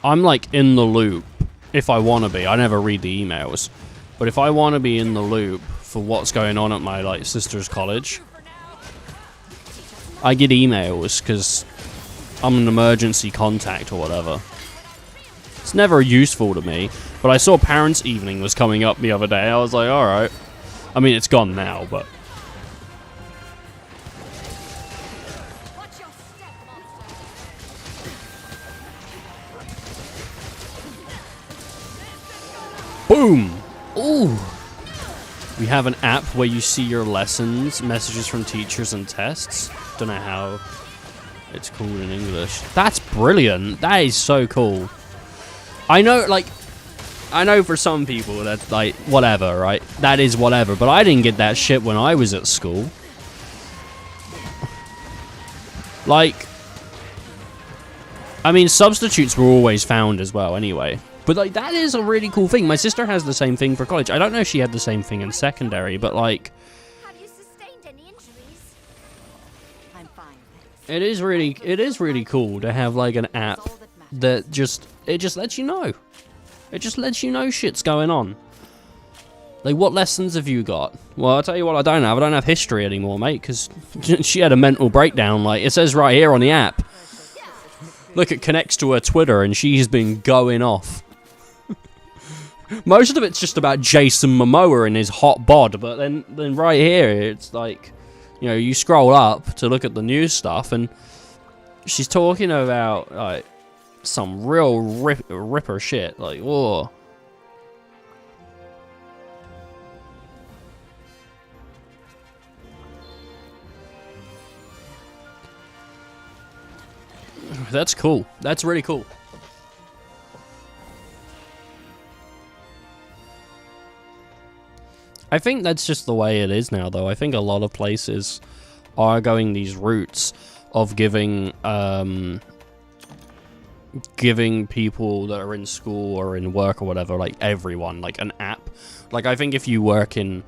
Speaker 1: I'm, like, in the loop if I want to be. I never read the emails. But if I want to be in the loop for what's going on at my, like, sister's college, I get emails because I'm an emergency contact or whatever. It's never useful to me. But I saw Parents' Evening was coming up the other day. I was like, alright. I mean, it's gone now, but... Boom! Ooh! We have an app where you see your lessons, messages from teachers and tests. Don't know how it's called in English. That's brilliant. That is so cool. I know, like... I know for some people that's like, whatever, right? That is whatever, but I didn't get that shit when I was at school. Like, I mean, substitutes were always found as well anyway. But, like, that is a really cool thing. My sister has the same thing for college. I don't know if she had the same thing in secondary, but, like...
Speaker 3: Have you sustained any injuries?
Speaker 5: I'm fine.
Speaker 1: It is really cool to have, like, an app that just lets you know. It just lets you know shit's going on. Like, what lessons have you got? Well, I'll tell you what I don't have history anymore, mate, because she had a mental breakdown. Like, it says right here on the app. Look, it connects to her Twitter, and she's been going off. Most of it's just about Jason Momoa and his hot bod, but then right here, it's like, you know, you scroll up to look at the news stuff, and she's talking about, like, some real ripper shit. Like, whoa. That's cool. That's really cool. I think that's just the way it is now, though. I think a lot of places are going these routes of giving people that are in school or in work or whatever, like everyone, like an app. Like, I think if you work in,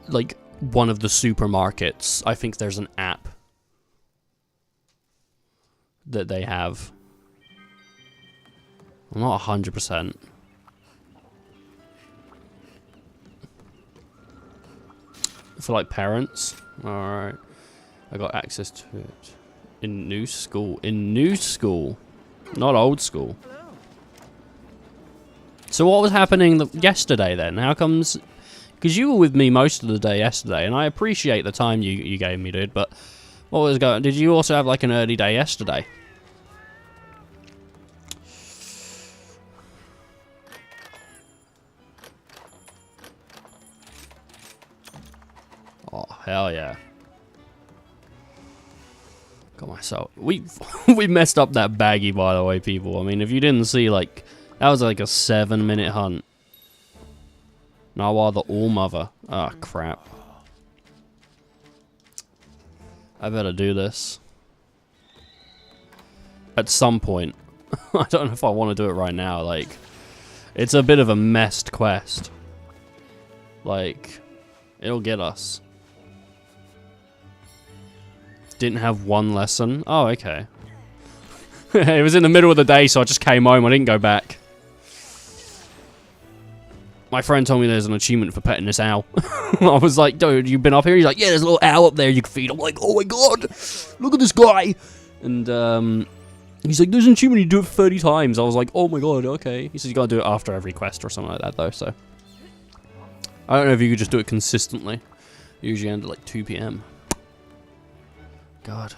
Speaker 1: like, one of the supermarkets, I think there's an app that they have. I'm not 100%. For like parents. Alright. I got access to it. In new school. In new school. Not old school. So what was happening yesterday then? How comes... Because you were with me most of the day yesterday, and I appreciate the time you gave me, dude, but... What was going... Did you also have like an early day yesterday? Oh, hell yeah. Got myself... We messed up that baggie, by the way, people. I mean, if you didn't see, like... That was like a 7-minute hunt. Narwhal the All-Mother. Ah, oh, crap. I better do this. At some point. I don't know if I want to do it right now. Like, it's a bit of a messed quest. Like, it'll get us. Didn't have one lesson. Oh, okay. It was in the middle of the day, so I just came home. I didn't go back. My friend told me there's an achievement for petting this owl. I was like, dude, you've been up here? He's like, yeah, there's a little owl up there you can feed. I'm like, oh my god, look at this guy. And he's like, there's an achievement, you do it 30 times. I was like, oh my god, okay. He says you gotta do it after every quest or something like that, though, so. I don't know if you could just do it consistently. Usually end at like 2 p.m. God.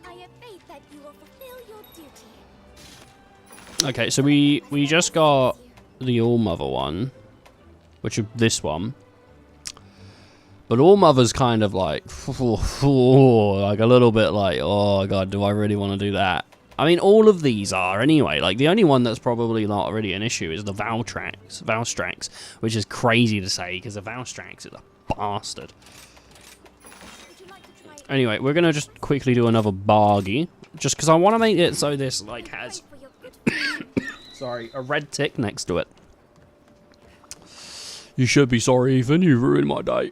Speaker 3: I have faith that you will fulfill your duty.
Speaker 1: Okay, so we just got the All-Mother one, which is this one. But All-Mother's kind of like, like a little bit like, oh god, do I really want to do that? I mean, all of these are anyway. Like, the only one that's probably not really an issue is the Valstrax, which is crazy to say, because the Valstrax is a bastard. Anyway, we're going to just quickly do another bargy, just because I want to make it so this, like, has, sorry, a red tick next to it. You should be sorry, Ethan, you ruined my day.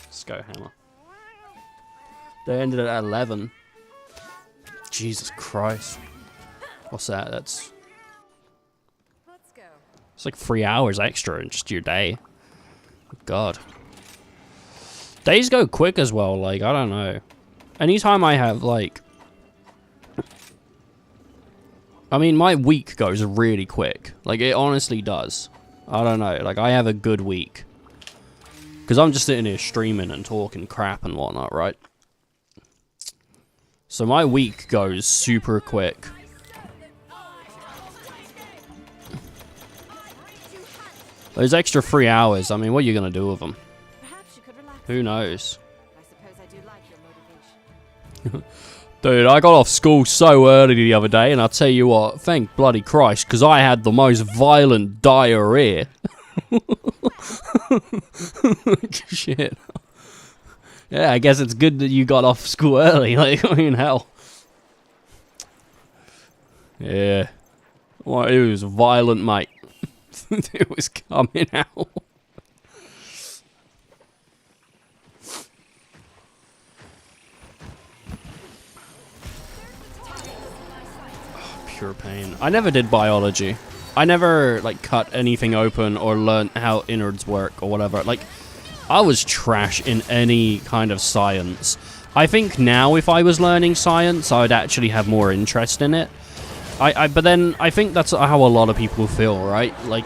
Speaker 1: Let's go, Hammer. They ended at 11. Jesus Christ. What's that? That's...
Speaker 5: Let's go.
Speaker 1: It's like 3 hours extra in just your day. God. Days go quick as well, like, I don't know. Anytime I have, like... I mean, my week goes really quick. Like, it honestly does. I don't know, like, I have a good week. Because I'm just sitting here streaming and talking crap and whatnot, right? So my week goes super quick. Those extra 3 hours, I mean, what are you going to do with them? Who knows?
Speaker 5: I suppose I do like your motivation.
Speaker 1: Dude, I got off school so early the other day, and I'll tell you what, thank bloody Christ, because I had the most violent diarrhea. Shit. Yeah, I guess it's good that you got off school early, like, I mean, hell. Yeah. Well, it was violent, mate. It was coming out. Pure pain. I never did biology. I never, like, cut anything open or learned how innards work or whatever. Like, I was trash in any kind of science. I think now if I was learning science, I would actually have more interest in it. But then I think that's how a lot of people feel, right? Like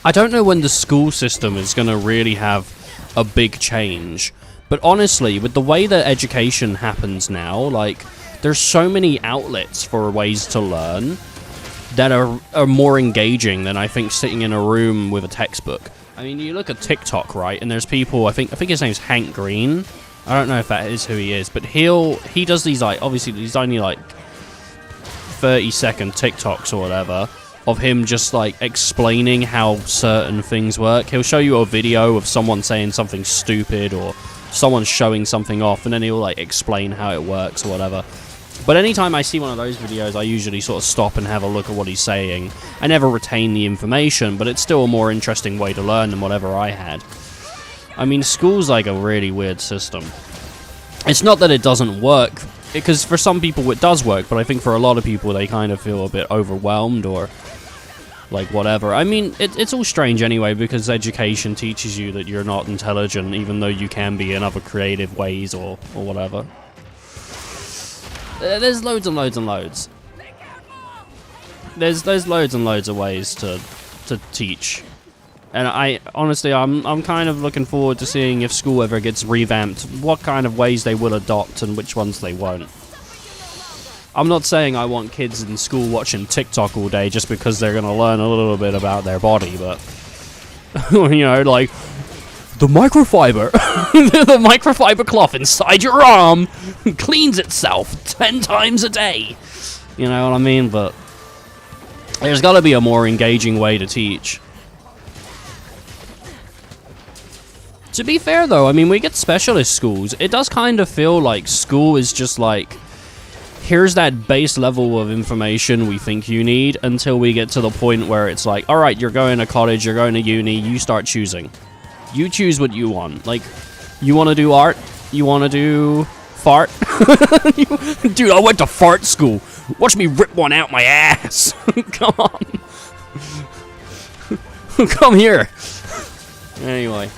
Speaker 1: I don't know when the school system is going to really have a big change. But honestly, with the way that education happens now, like, there's so many outlets for ways to learn that are more engaging than I think sitting in a room with a textbook. I mean, you look at TikTok, right, and there's people, I think his name's Hank Green. I don't know if that is who he is, but he does these, like, obviously these only, like, 30-second TikToks or whatever of him just, like, explaining how certain things work. He'll show you a video of someone saying something stupid or someone showing something off, and then he'll, like, explain how it works or whatever. But anytime I see one of those videos, I usually sort of stop and have a look at what he's saying. I never retain the information, but it's still a more interesting way to learn than whatever I had. I mean, school's like a really weird system. It's not that it doesn't work, because for some people it does work, but I think for a lot of people they kind of feel a bit overwhelmed or like whatever. I mean, it's all strange anyway, because education teaches you that you're not intelligent, even though you can be in other creative ways or whatever. There's loads and loads and loads. There's loads and loads of ways to teach. And I'm kind of looking forward to seeing if school ever gets revamped, what kind of ways they will adopt and which ones they won't. I'm not saying I want kids in school watching TikTok all day just because they're going to learn a little bit about their body, but, you know, like, the microfiber, the microfiber cloth inside your arm cleans itself 10 times a day. You know what I mean? But there's got to be a more engaging way to teach. To be fair, though, I mean, we get specialist schools. It does kind of feel like school is just like, here's that base level of information we think you need, until we get to the point where it's like, all right, you're going to college, you're going to uni, you start choosing. You choose what you want. Like, you want to do art? You want to do fart? Dude, I went to fart school. Watch me rip one out my ass. Come on. Come here. Anyway.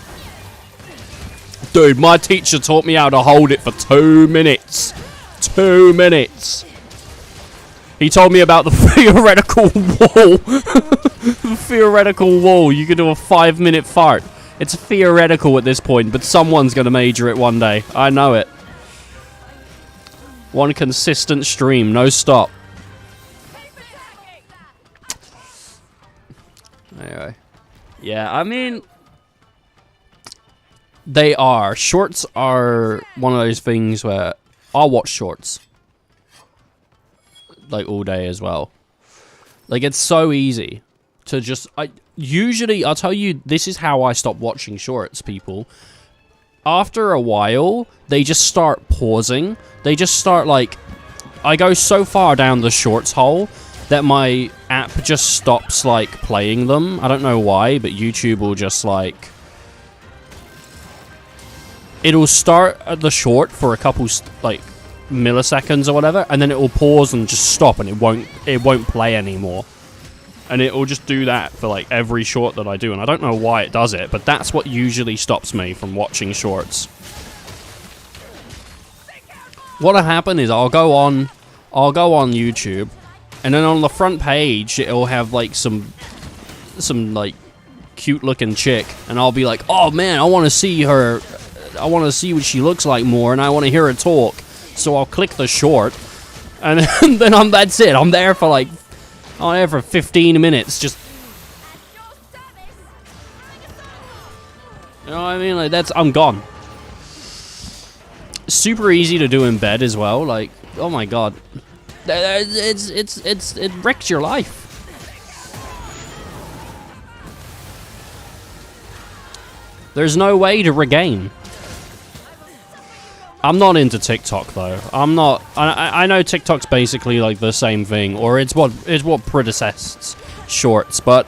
Speaker 1: Dude, my teacher taught me how to hold it for 2 minutes. 2 minutes. He told me about the theoretical wall. The theoretical wall. You can do a 5-minute fart. It's theoretical at this point, but someone's going to major it one day. I know it. One consistent stream, no stop. Anyway. Yeah, I mean, they are. Shorts are one of those things where I'll watch shorts. Like, all day as well. Like, it's so easy to just... Usually, I'll tell you, this is how I stop watching shorts, people. After a while, they just start pausing. They just start, like... I go so far down the shorts hole that my app just stops, like, playing them. I don't know why, but YouTube will just, like... It'll start at the short for a couple, like, milliseconds or whatever, and then it will pause and just stop, and it won't play anymore. And it will just do that for, like, every short that I do. And I don't know why it does it, but that's what usually stops me from watching shorts. What'll happen is I'll go on YouTube, and then on the front page, it'll have, like, some like, cute-looking chick. And I'll be like, oh, man, I want to see her. I want to see what she looks like more, and I want to hear her talk. So I'll click the short, and then that's it. I'm there for, like... I'm there for 15 minutes, just... You know what I mean? Like, I'm gone. Super easy to do in bed as well, like, oh my god. It wrecks your life. There's no way to regain. I'm not into TikTok though. I'm not. I know TikTok's basically like the same thing, or it's what predecessors shorts. But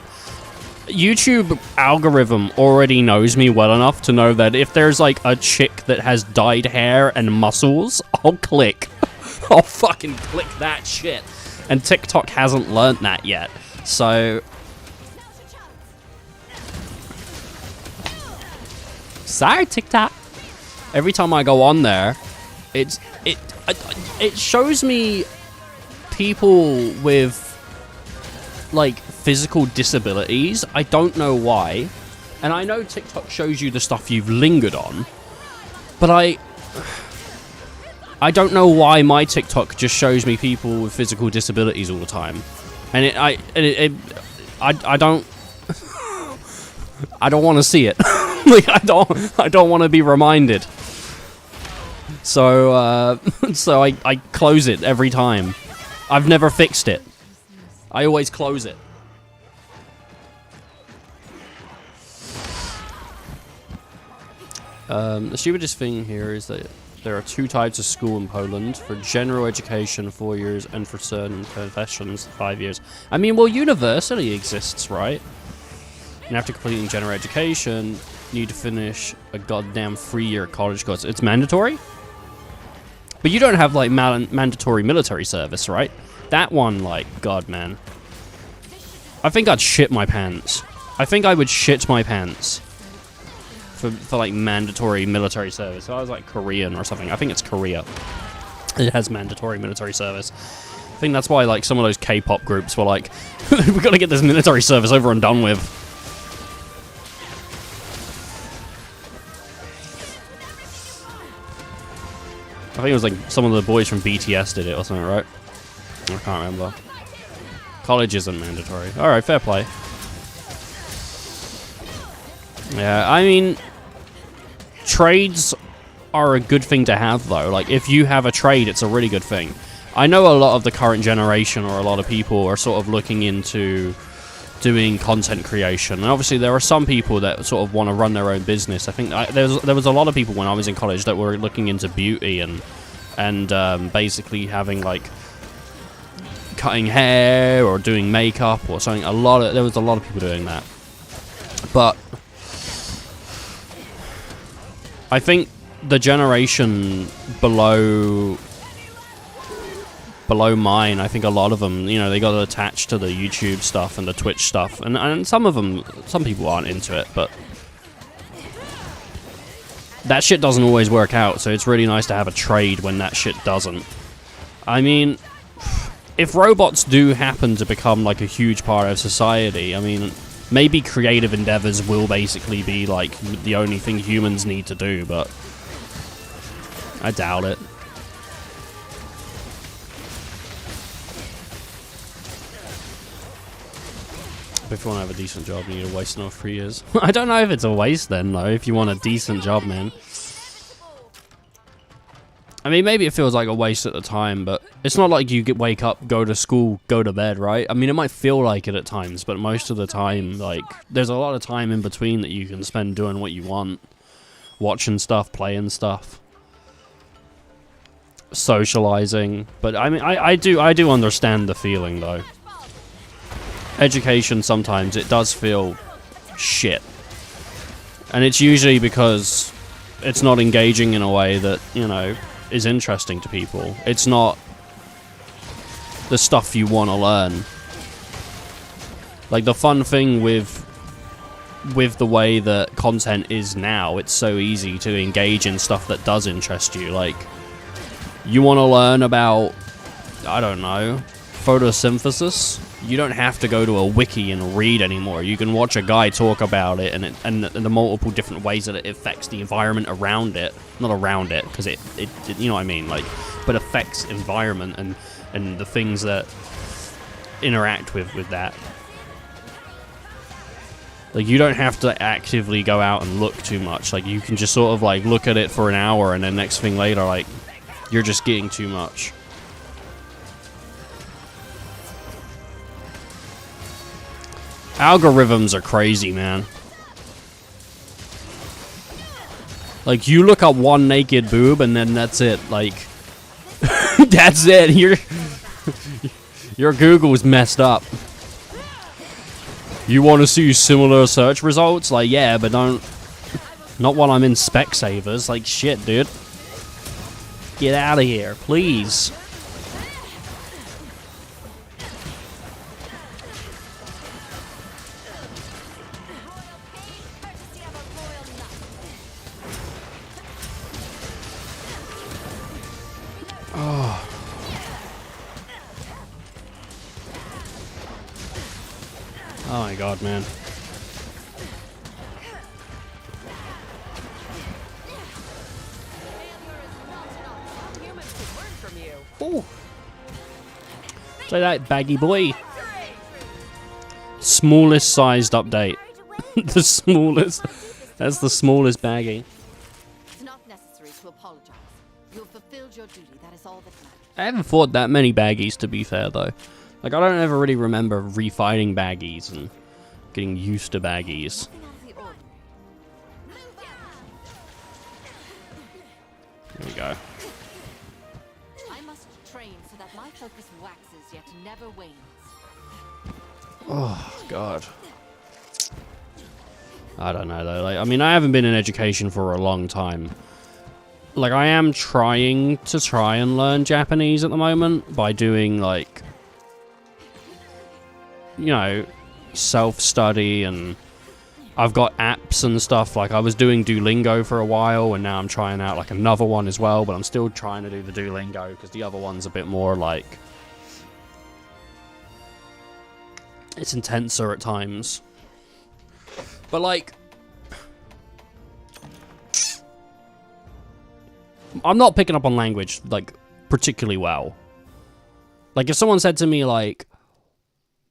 Speaker 1: YouTube algorithm already knows me well enough to know that if there's like a chick that has dyed hair and muscles, I'll click. I'll fucking click that shit. And TikTok hasn't learnt that yet, so. Sorry, TikTok. Every time I go on there, it shows me people with like physical disabilities. I don't know why. And I know TikTok shows you the stuff you've lingered on, but I don't know why my TikTok just shows me people with physical disabilities all the time. And I don't want to see it. Like I don't want to be reminded. So I close it every time. I've never fixed it. I always close it. The stupidest thing here is that there are 2 types of school in Poland: for general education 4 years, and for certain professions 5 years. I mean, well, university exists, right? And after completing general education, you need to finish a goddamn 3-year college course. It's mandatory? But you don't have, like, mandatory military service, right? That one, like, God, man. I think I'd shit my pants. I think I would shit my pants for like, mandatory military service. So I was, like, Korean or something. I think it's Korea. It has mandatory military service. I think that's why, like, some of those K-pop groups were like, we gotta get this military service over and done with. I think it was like some of the boys from BTS did it or something, right? I can't remember. College isn't mandatory. Alright, fair play. Yeah, I mean, trades are a good thing to have, though. Like, if you have a trade, it's a really good thing. I know a lot of the current generation, or a lot of people, are sort of looking into doing content creation. And obviously there are some people that sort of want to run their own business. I think there was a lot of people when I was in college that were looking into beauty and basically having, like, cutting hair or doing makeup or something. There was a lot of people doing that. But I think the generation below mine, I think a lot of them, you know, they got attached to the YouTube stuff and the Twitch stuff, and some people aren't into it, but that shit doesn't always work out, so it's really nice to have a trade when that shit doesn't. I mean, if robots do happen to become, like, a huge part of society, I mean, maybe creative endeavors will basically be, like, the only thing humans need to do, but I doubt it. If you want to have a decent job, you need to waste another 3 years. I don't know if it's a waste then, though, if you want a decent job, man. I mean, maybe it feels like a waste at the time, but it's not like you wake up, go to school, go to bed, right? I mean, it might feel like it at times, but most of the time, like, there's a lot of time in between that you can spend doing what you want. Watching stuff, playing stuff. Socializing. But, I mean, I do understand the feeling, though. Education, sometimes it does feel shit, and it's usually because it's not engaging in a way that, you know, is interesting to people. It's not the stuff you want to learn. Like, the fun thing with the way that content is now, it's so easy to engage in stuff that does interest you. Like, you want to learn about, I don't know, photosynthesis? You don't have to go to a wiki and read anymore. You can watch a guy talk about it and the multiple different ways that it affects the environment around it. Not around it, because it you know what I mean, like, but affects environment and the things that interact with that. Like, you don't have to actively go out and look too much. Like, you can just sort of, like, look at it for an hour, and then next thing later, like, you're just getting too much. Algorithms are crazy, man. Like, you look up one naked boob and then that's it. Like, that's it. Your Google's messed up. You want to see similar search results? Like, yeah, but not while I'm in Specsavers. Like, shit, dude. Get out of here, please. Oh. Oh my god, man. Ooh. Say that, baggy boy. Smallest sized update. The smallest. That's the smallest baggy.
Speaker 5: It's not necessary to apologize. You've fulfilled your duty. That is all that matters.
Speaker 1: I haven't fought that many baggies, to be fair, though. Like, I don't ever really remember refighting baggies and getting used to baggies.
Speaker 5: Nothing out of the ordinary.
Speaker 1: There we go.
Speaker 5: I must train so that my focus waxes yet never wanes.
Speaker 1: Oh, God. I don't know, though. Like, I mean, I haven't been in education for a long time. Like, I am trying and learn Japanese at the moment by doing, like, you know, self-study, and I've got apps and stuff. Like, I was doing Duolingo for a while, and now I'm trying out, like, another one as well, but I'm still trying to do the Duolingo, because the other one's a bit more, like, it's intenser at times. But, like, I'm not picking up on language, like, particularly well. Like, if someone said to me, like,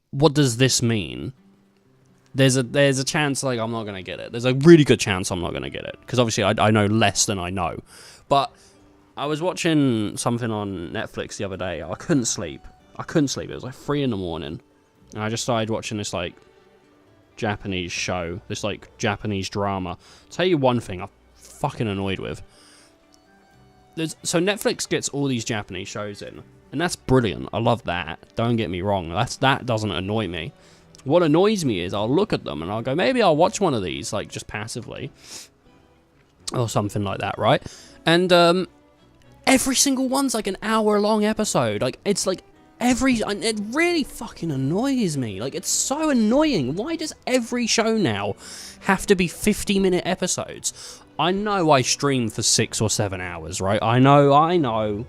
Speaker 1: what does this mean? There's a chance, like, I'm not going to get it. There's a really good chance I'm not going to get it. Because, obviously, I know less than I know. But I was watching something on Netflix the other day. I couldn't sleep. It was, like, 3 in the morning. And I just started watching this, like, Japanese show. This, like, Japanese drama. I'll tell you one thing I'm fucking annoyed with. So Netflix gets all these Japanese shows in, and that's brilliant. I love that. Don't get me wrong. That doesn't annoy me. What annoys me is I'll look at them and I'll go, maybe I'll watch one of these, like, just passively, or something like that, right? And every single one's like an hour-long episode. Like, it's like it really fucking annoys me. Like, it's so annoying. Why does every show now have to be 50-minute episodes? I know I stream for 6 or 7 hours, right? I know.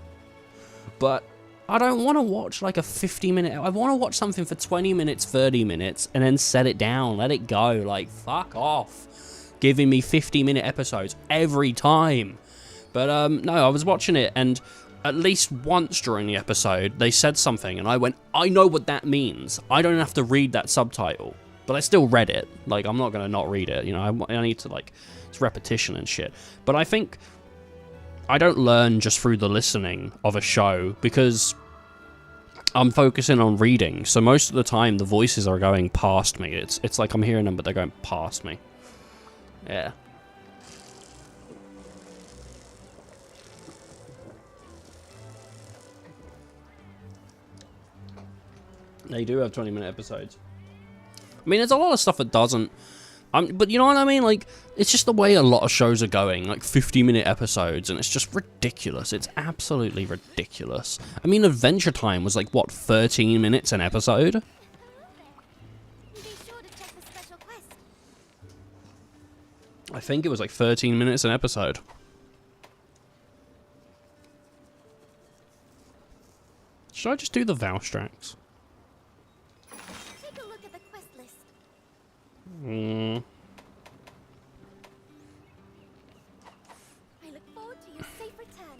Speaker 1: But I don't want to watch like a 50-minute... I want to watch something for 20 minutes, 30 minutes, and then set it down, let it go. Like, fuck off. Giving me 50-minute episodes every time. But, no, I was watching it, and at least once during the episode, they said something, and I went, I know what that means. I don't have to read that subtitle. But I still read it. Like, I'm not going to not read it. You know, I need to, like... It's repetition and shit. But I think I don't learn just through the listening of a show, because I'm focusing on reading. So most of the time, the voices are going past me. It's like I'm hearing them, but they're going past me. Yeah. They do have 20-minute episodes. I mean, there's a lot of stuff that doesn't. But you know what I mean? Like, it's just the way a lot of shows are going, like 50-minute episodes, and it's just ridiculous. It's absolutely ridiculous. I mean, Adventure Time was like, what, 13 minutes an episode?
Speaker 3: Be sure to check the special quest.
Speaker 1: I think it was like 13 minutes an episode. Should I just do the Valstrax?
Speaker 3: Take a look at the quest list. I look forward to your safe return.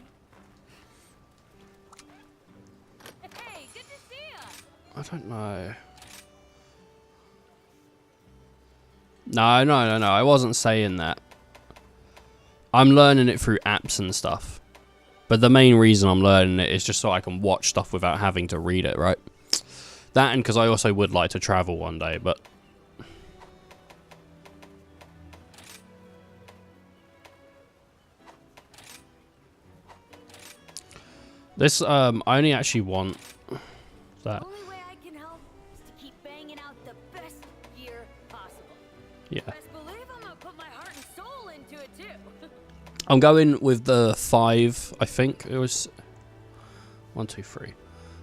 Speaker 2: Hey, good to see ya.
Speaker 1: I don't know. No. I wasn't saying that. I'm learning it through apps and stuff. But the main reason I'm learning it is just so I can watch stuff without having to read it, right? That, and because I also would like to travel one day, but... This, I only actually want that.
Speaker 2: Only way I can help is to keep banging out the best gear possible.
Speaker 1: Yeah.
Speaker 2: Best believe I'm gonna put my heart and soul into it too.
Speaker 1: I'm going with the 5, I think it was 1, 2, 3,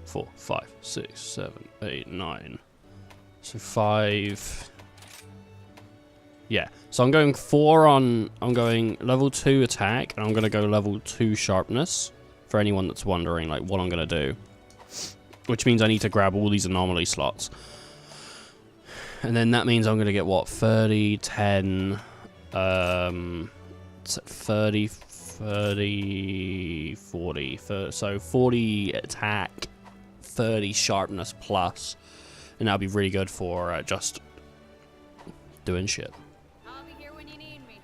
Speaker 1: 4, 5, 6, 7, 8, 9. So 5. Yeah. So I'm going 4 on, I'm going level 2 attack, and I'm going to go level 2 sharpness. For anyone that's wondering, like, what I'm going to do. Which means I need to grab all these anomaly slots. And then that means I'm going to get, what, 30, 10, 30, 40. So 40 attack, 30 sharpness plus. And that'll be really good for just doing shit.
Speaker 2: I'll be here when you need me.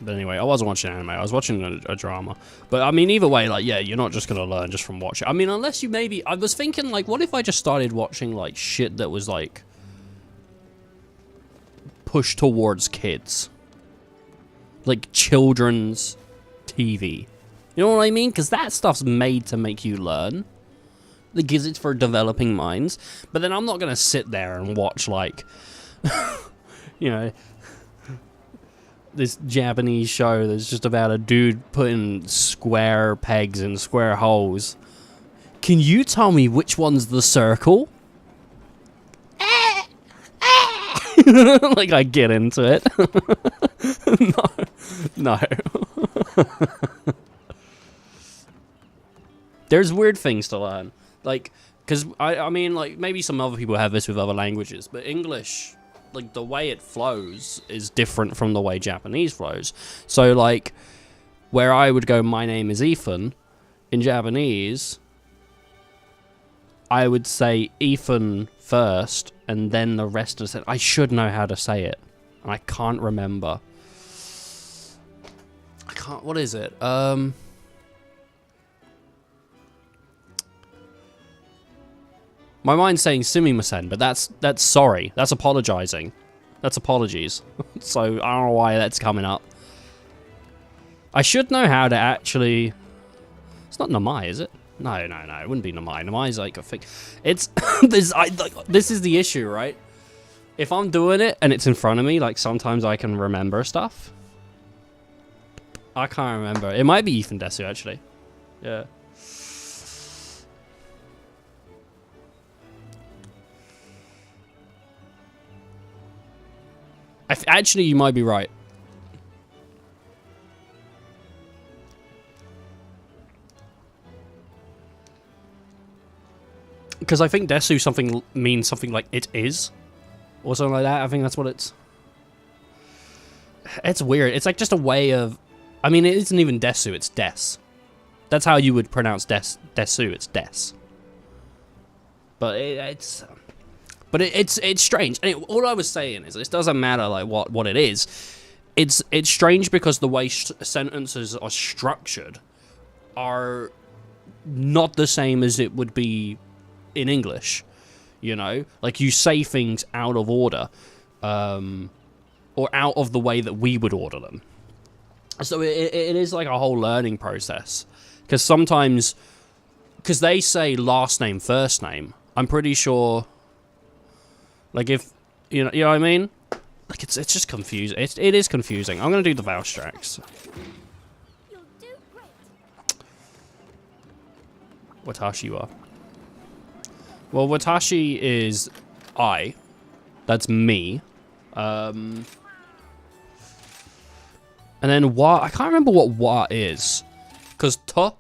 Speaker 1: But anyway, I wasn't watching anime. I was watching a drama. But I mean, either way, like, yeah, you're not just gonna learn just from watching. I mean, unless you maybe... I was thinking, like, what if I just started watching, like, shit that was, like, pushed towards kids? Like, children's TV. You know what I mean? Because that stuff's made to make you learn. Because it's for developing minds. But then I'm not gonna sit there and watch, like... you know... this Japanese show that's just about a dude putting square pegs in square holes. Can you tell me which one's the circle? Like, I get into it. No. There's weird things to learn. Like, because, I mean, like, maybe some other people have this with other languages, but English... like, the way it flows is different from the way Japanese flows. So, like, where I would go, my name is Ethan, in Japanese, I would say Ethan first, and then the rest of it. I should know how to say it. I can't remember. I can't, what is it? My mind's saying sumimasen, but that's sorry. That's apologizing. That's apologies. So, I don't know why that's coming up. I should know how to actually... It's not Namai, is it? No, it wouldn't be Namai. Namai's like a thing. It's... this is the issue, right? If I'm doing it and it's in front of me, like, sometimes I can remember stuff. I can't remember. It might be Ethan Desu, actually. Yeah. Actually, you might be right. Because I think Desu means something like it is. Or something like that. I think that's what it's... It's weird. It's like just a way of... I mean, it isn't even Desu, it's Des. That's how you would pronounce Desu, it's Des. But it's... But it's strange. And all I was saying is, it doesn't matter like what it is. It's strange because the way sentences are structured are not the same as it would be in English. You know, like you say things out of order, or out of the way that we would order them. So it is like a whole learning process. Because sometimes, because they say last name, first name. I'm pretty sure. Like if you know what I mean? Like it's just confusing. It is confusing. I'm gonna do the vowel tracks.
Speaker 3: You'll do great.
Speaker 1: Watashi wa. Well, Watashi is I. That's me. And then wa, I can't remember what wa is. Because to,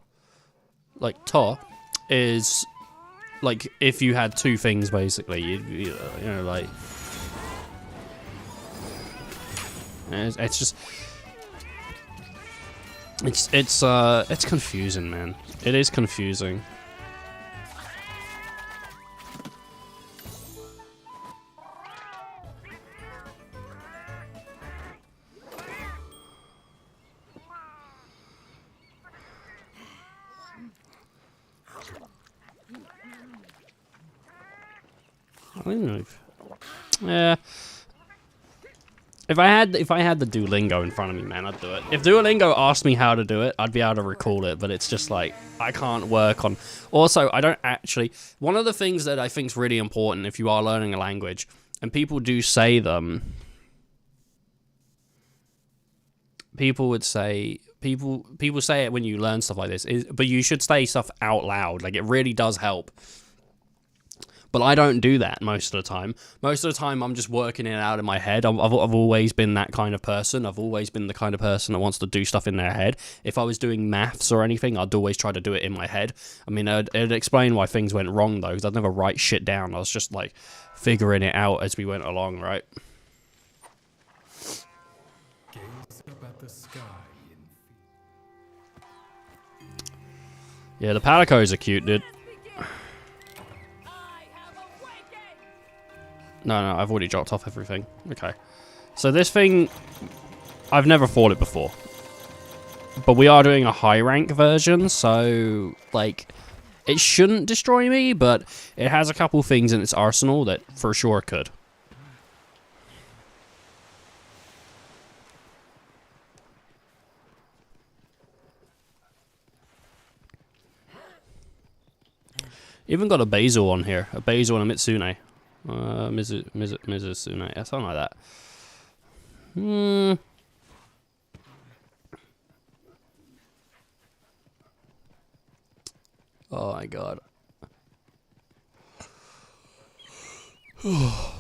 Speaker 1: like to, is like if you had two things basically, you know, like it's just it's confusing, man. It is confusing. I don't know. Yeah. If I had the Duolingo in front of me, man, I'd do it. If Duolingo asked me how to do it, I'd be able to recall it, but it's just like, I can't work on... Also, I don't actually... One of the things that I think is really important if you are learning a language, and people do say them... People would say... People say it when you learn stuff like this, but you should say stuff out loud. Like, it really does help. But I don't do that most of the time. Most of the time, I'm just working it out in my head. I've always been that kind of person. I've always been the kind of person that wants to do stuff in their head. If I was doing maths or anything, I'd always try to do it in my head. I mean, it'd explain why things went wrong, though, because I'd never write shit down. I was just, like, figuring it out as we went along, right?
Speaker 6: Gaze up at the sky
Speaker 1: Yeah, the palicos are cute, dude. No, I've already dropped off everything. Okay. So this thing, I've never fought it before. But we are doing a high rank version, so, like, it shouldn't destroy me, but it has a couple things in its arsenal that for sure could. Even got a Basil on here. A Basil and a Mitsune. Mizusune. Yeah, something like that. Oh my god. I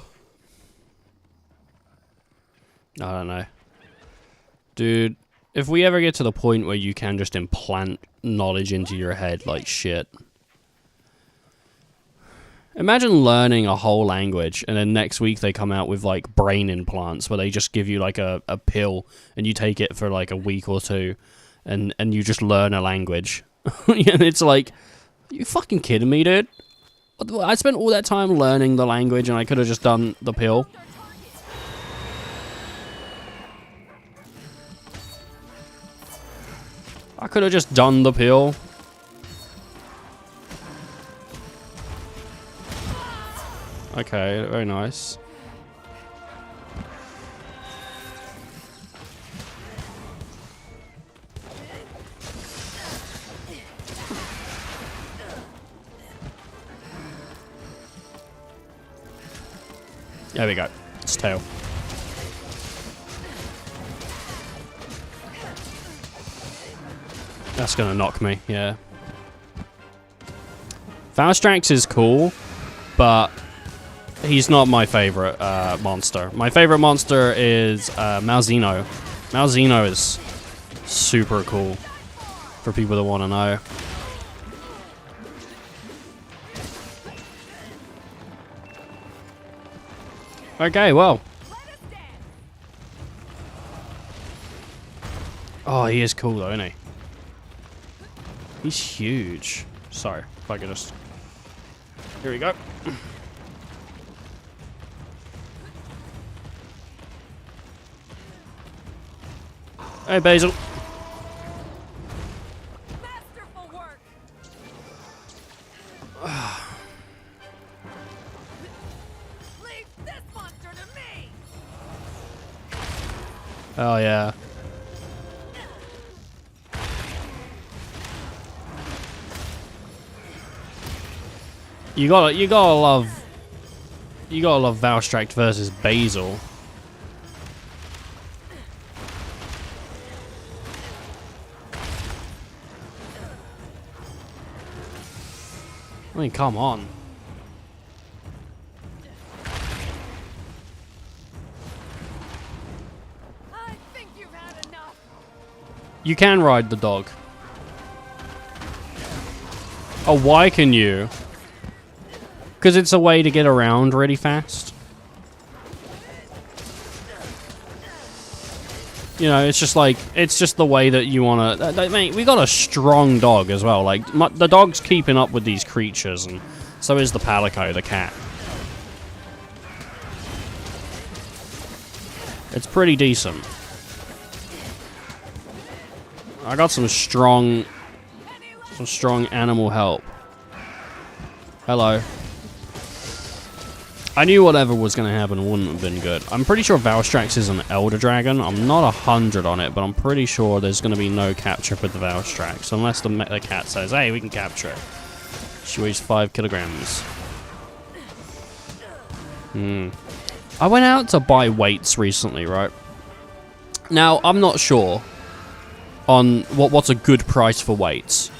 Speaker 1: don't know. Dude, if we ever get to the point where you can just implant knowledge into your head like shit. Imagine learning a whole language and then next week they come out with like brain implants where they just give you like a pill and you take it for like a week or two and you just learn a language. And it's like, you fucking kidding me, dude? I spent all that time learning the language and I could have just done the pill. I could have just done the pill. Okay, very nice. There we go. It's tail. That's gonna knock me, yeah. Valstrax is cool, but he's not my favorite monster. My favorite monster is Malzeno. Malzeno is super cool for people that want to know. Okay, well. Oh, he is cool though, isn't he? He's huge. Sorry, if I could just... Here we go. Hey, Basil.
Speaker 5: Masterful work. Leave this monster to me.
Speaker 1: Oh yeah. You gotta love Valstrax versus Basil. I mean, come on.
Speaker 5: I think you've had enough.
Speaker 1: You can ride the dog. Oh, why can you? Because it's a way to get around really fast. You know, it's just like, it's just the way that you want to... Mate, we got a strong dog as well. Like, the dog's keeping up with these creatures, and so is the Palico, the cat. It's pretty decent. I got some strong animal help. Hello. I knew whatever was going to happen wouldn't have been good. I'm pretty sure Valstrax is an Elder Dragon. I'm not 100 on it, but I'm pretty sure there's going to be no capture with the Valstrax. Unless the cat says, hey, we can capture it. She weighs 5 kilograms. I went out to buy weights recently, right? Now, I'm not sure on what's a good price for weights.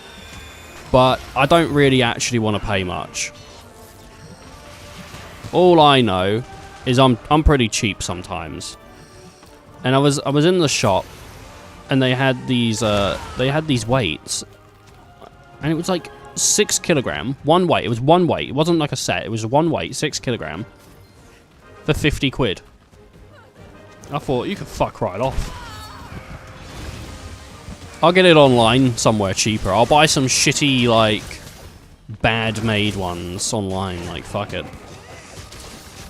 Speaker 1: But I don't really actually want to pay much. All I know is I'm pretty cheap sometimes. And I was in the shop, and they had these weights, and it was like 6 kilogram, one weight. It was one weight. It wasn't like a set. It was one weight, 6 kilogram, for 50 quid. I thought, you could fuck right off. I'll get it online somewhere cheaper. I'll buy some shitty, like, bad made ones online. Like, fuck it.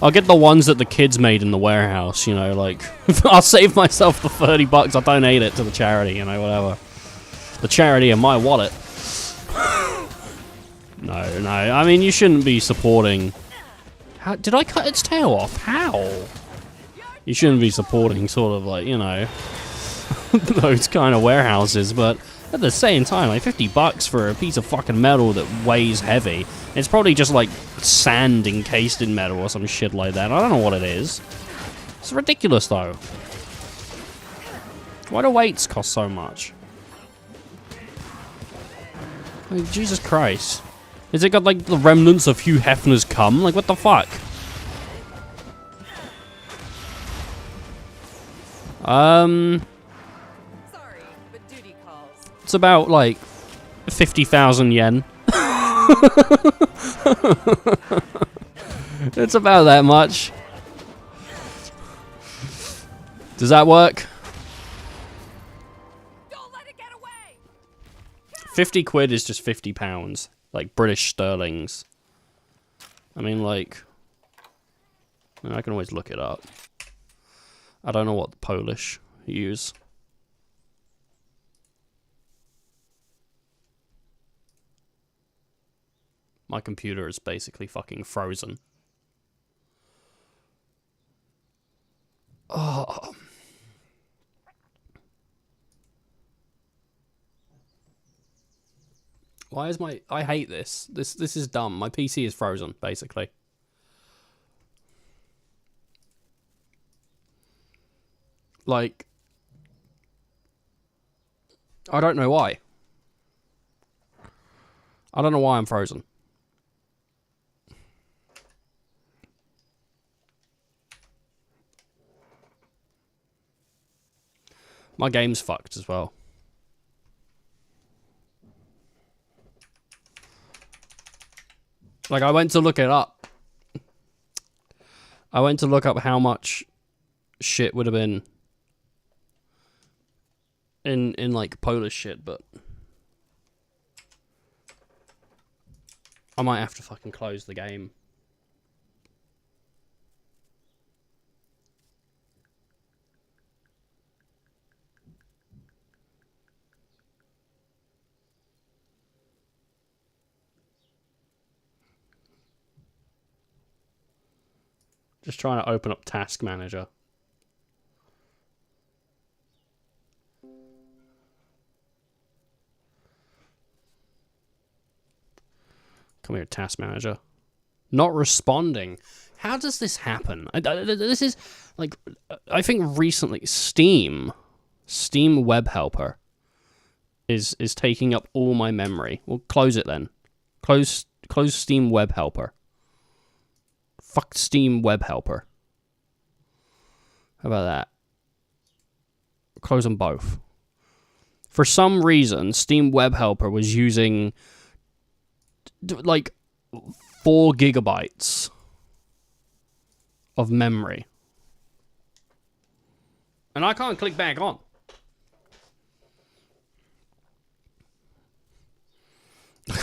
Speaker 1: I'll get the ones that the kids made in the warehouse, you know, like, I'll save myself the 30 bucks, I'll donate it to the charity, you know, whatever. The charity in my wallet. No, I mean, you shouldn't be supporting... How, did I cut its tail off? How? You shouldn't be supporting sort of, like, you know, those kind of warehouses, but at the same time, like, 50 bucks for a piece of fucking metal that weighs heavy. It's probably just, like, sand encased in metal or some shit like that. I don't know what it is. It's ridiculous, though. Why do weights cost so much? I mean, Jesus Christ. Has it got, like, the remnants of Hugh Hefner's cum? Like, what the fuck?
Speaker 5: Sorry, but duty calls.
Speaker 1: It's about, like, 50,000 yen. It's about that much. Does that work?
Speaker 5: Don't let it get away.
Speaker 1: 50 quid is just 50 pounds. Like, British sterlings. I mean, like... I can always look it up. I don't know what the Polish use. My computer is basically fucking frozen. Oh. Why is my... I hate this. This is dumb. My PC is frozen, basically. Like... I don't know why. I don't know why I'm frozen. My game's fucked as well. Like, I went to look it up. I went to look up how much shit would have been in like Polish shit, but I might have to fucking close the game. Just trying to open up Task Manager. Come here, Task Manager. Not responding. How does this happen? This is, like, I think recently, Steam Web Helper is taking up all my memory. Well, close it then. Close Steam Web Helper. Fuck Steam Web Helper. How about that? Close them both. For some reason, Steam Web Helper was using like 4 gigabytes of memory. And I can't click back on.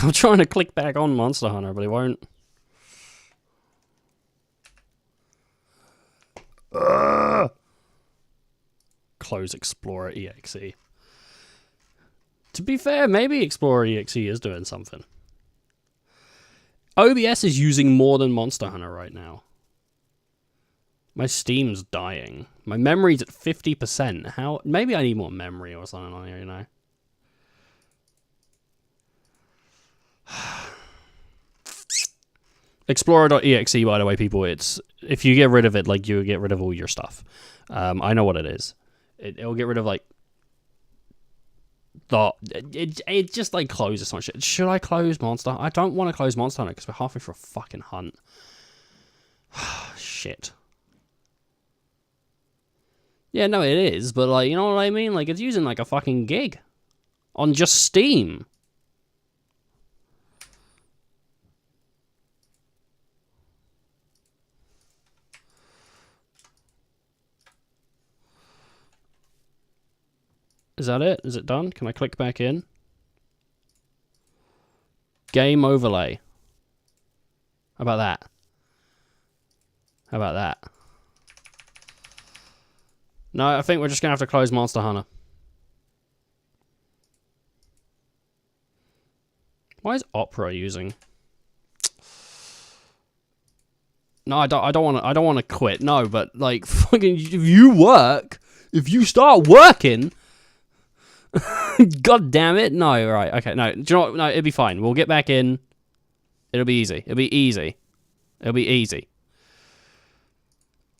Speaker 1: I'm trying to click back on Monster Hunter, but it won't. Close Explorer EXE. To be fair, maybe Explorer EXE is doing something. OBS is using more than Monster Hunter right now. My Steam's dying. My memory's at 50%. How? Maybe I need more memory or something on here, you know? Explorer.exe, by the way, people, it's... If you get rid of it, like, you get rid of all your stuff. I know what it is. It'll get rid of, like... It just, like, closes some shit. Should I close Monster Hunter? I don't want to close Monster Hunter because we're halfway through a fucking hunt. Shit. Yeah, no, it is, but like, you know what I mean? Like, it's using like a fucking gig on just Steam. Is that it? Is it done? Can I click back in? Game overlay. How about that? How about that? No, I think we're just going to have to close Monster Hunter. Why is Opera using? No, I don't want to quit. No, but like fucking if you start working, god damn it. No, right. Okay, no. Do you know what? No, it'll be fine. We'll get back in. It'll be easy. It'll be easy. It'll be easy.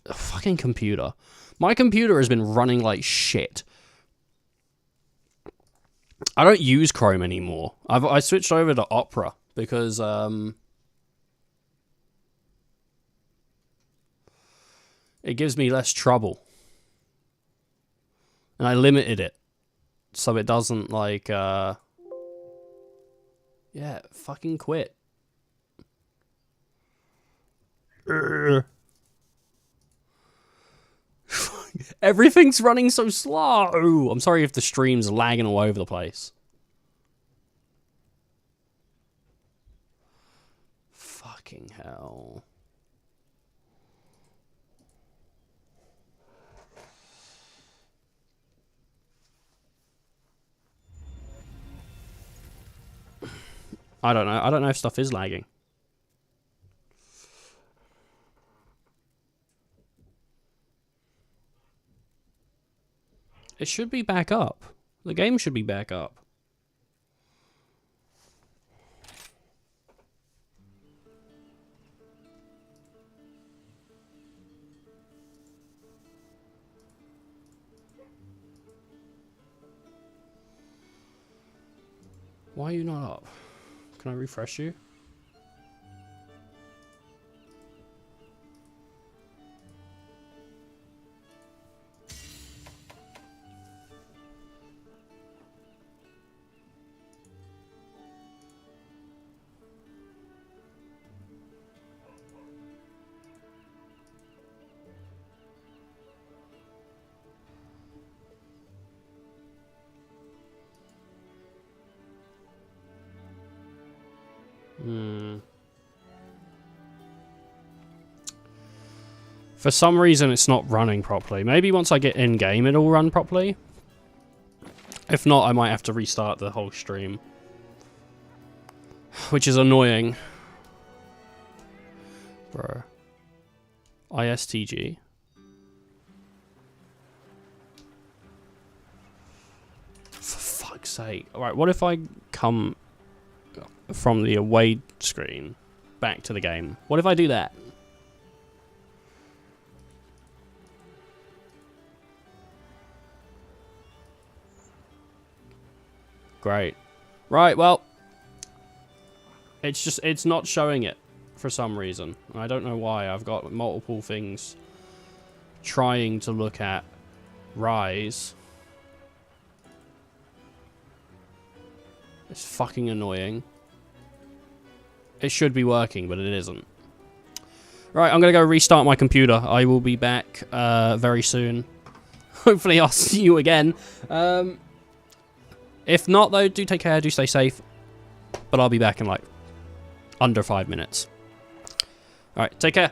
Speaker 1: A fucking computer. My computer has been running like shit. I don't use Chrome anymore. I switched over to Opera because it gives me less trouble. And I limited it so it doesn't like yeah, fucking quit. Everything's running so slow. I'm sorry if the stream's lagging all over the place. Fucking hell. I don't know. I don't know if stuff is lagging. It should be back up. The game should be back up. Why are you not up? Can I refresh you? For some reason, it's not running properly. Maybe once I get in-game, it'll run properly. If not, I might have to restart the whole stream. Which is annoying. Bro. ISTG. For fuck's sake. Alright, what if I come from the away screen back to the game? What if I do that? Great. Right, well, it's not showing it for some reason. I don't know why. I've got multiple things trying to look at Rise. It's fucking annoying. It should be working, but it isn't. Right, I'm gonna go restart my computer. I will be back very soon. Hopefully I'll see you again. If not, though, do take care, do stay safe. But I'll be back in, like, under 5 minutes. Alright, take care.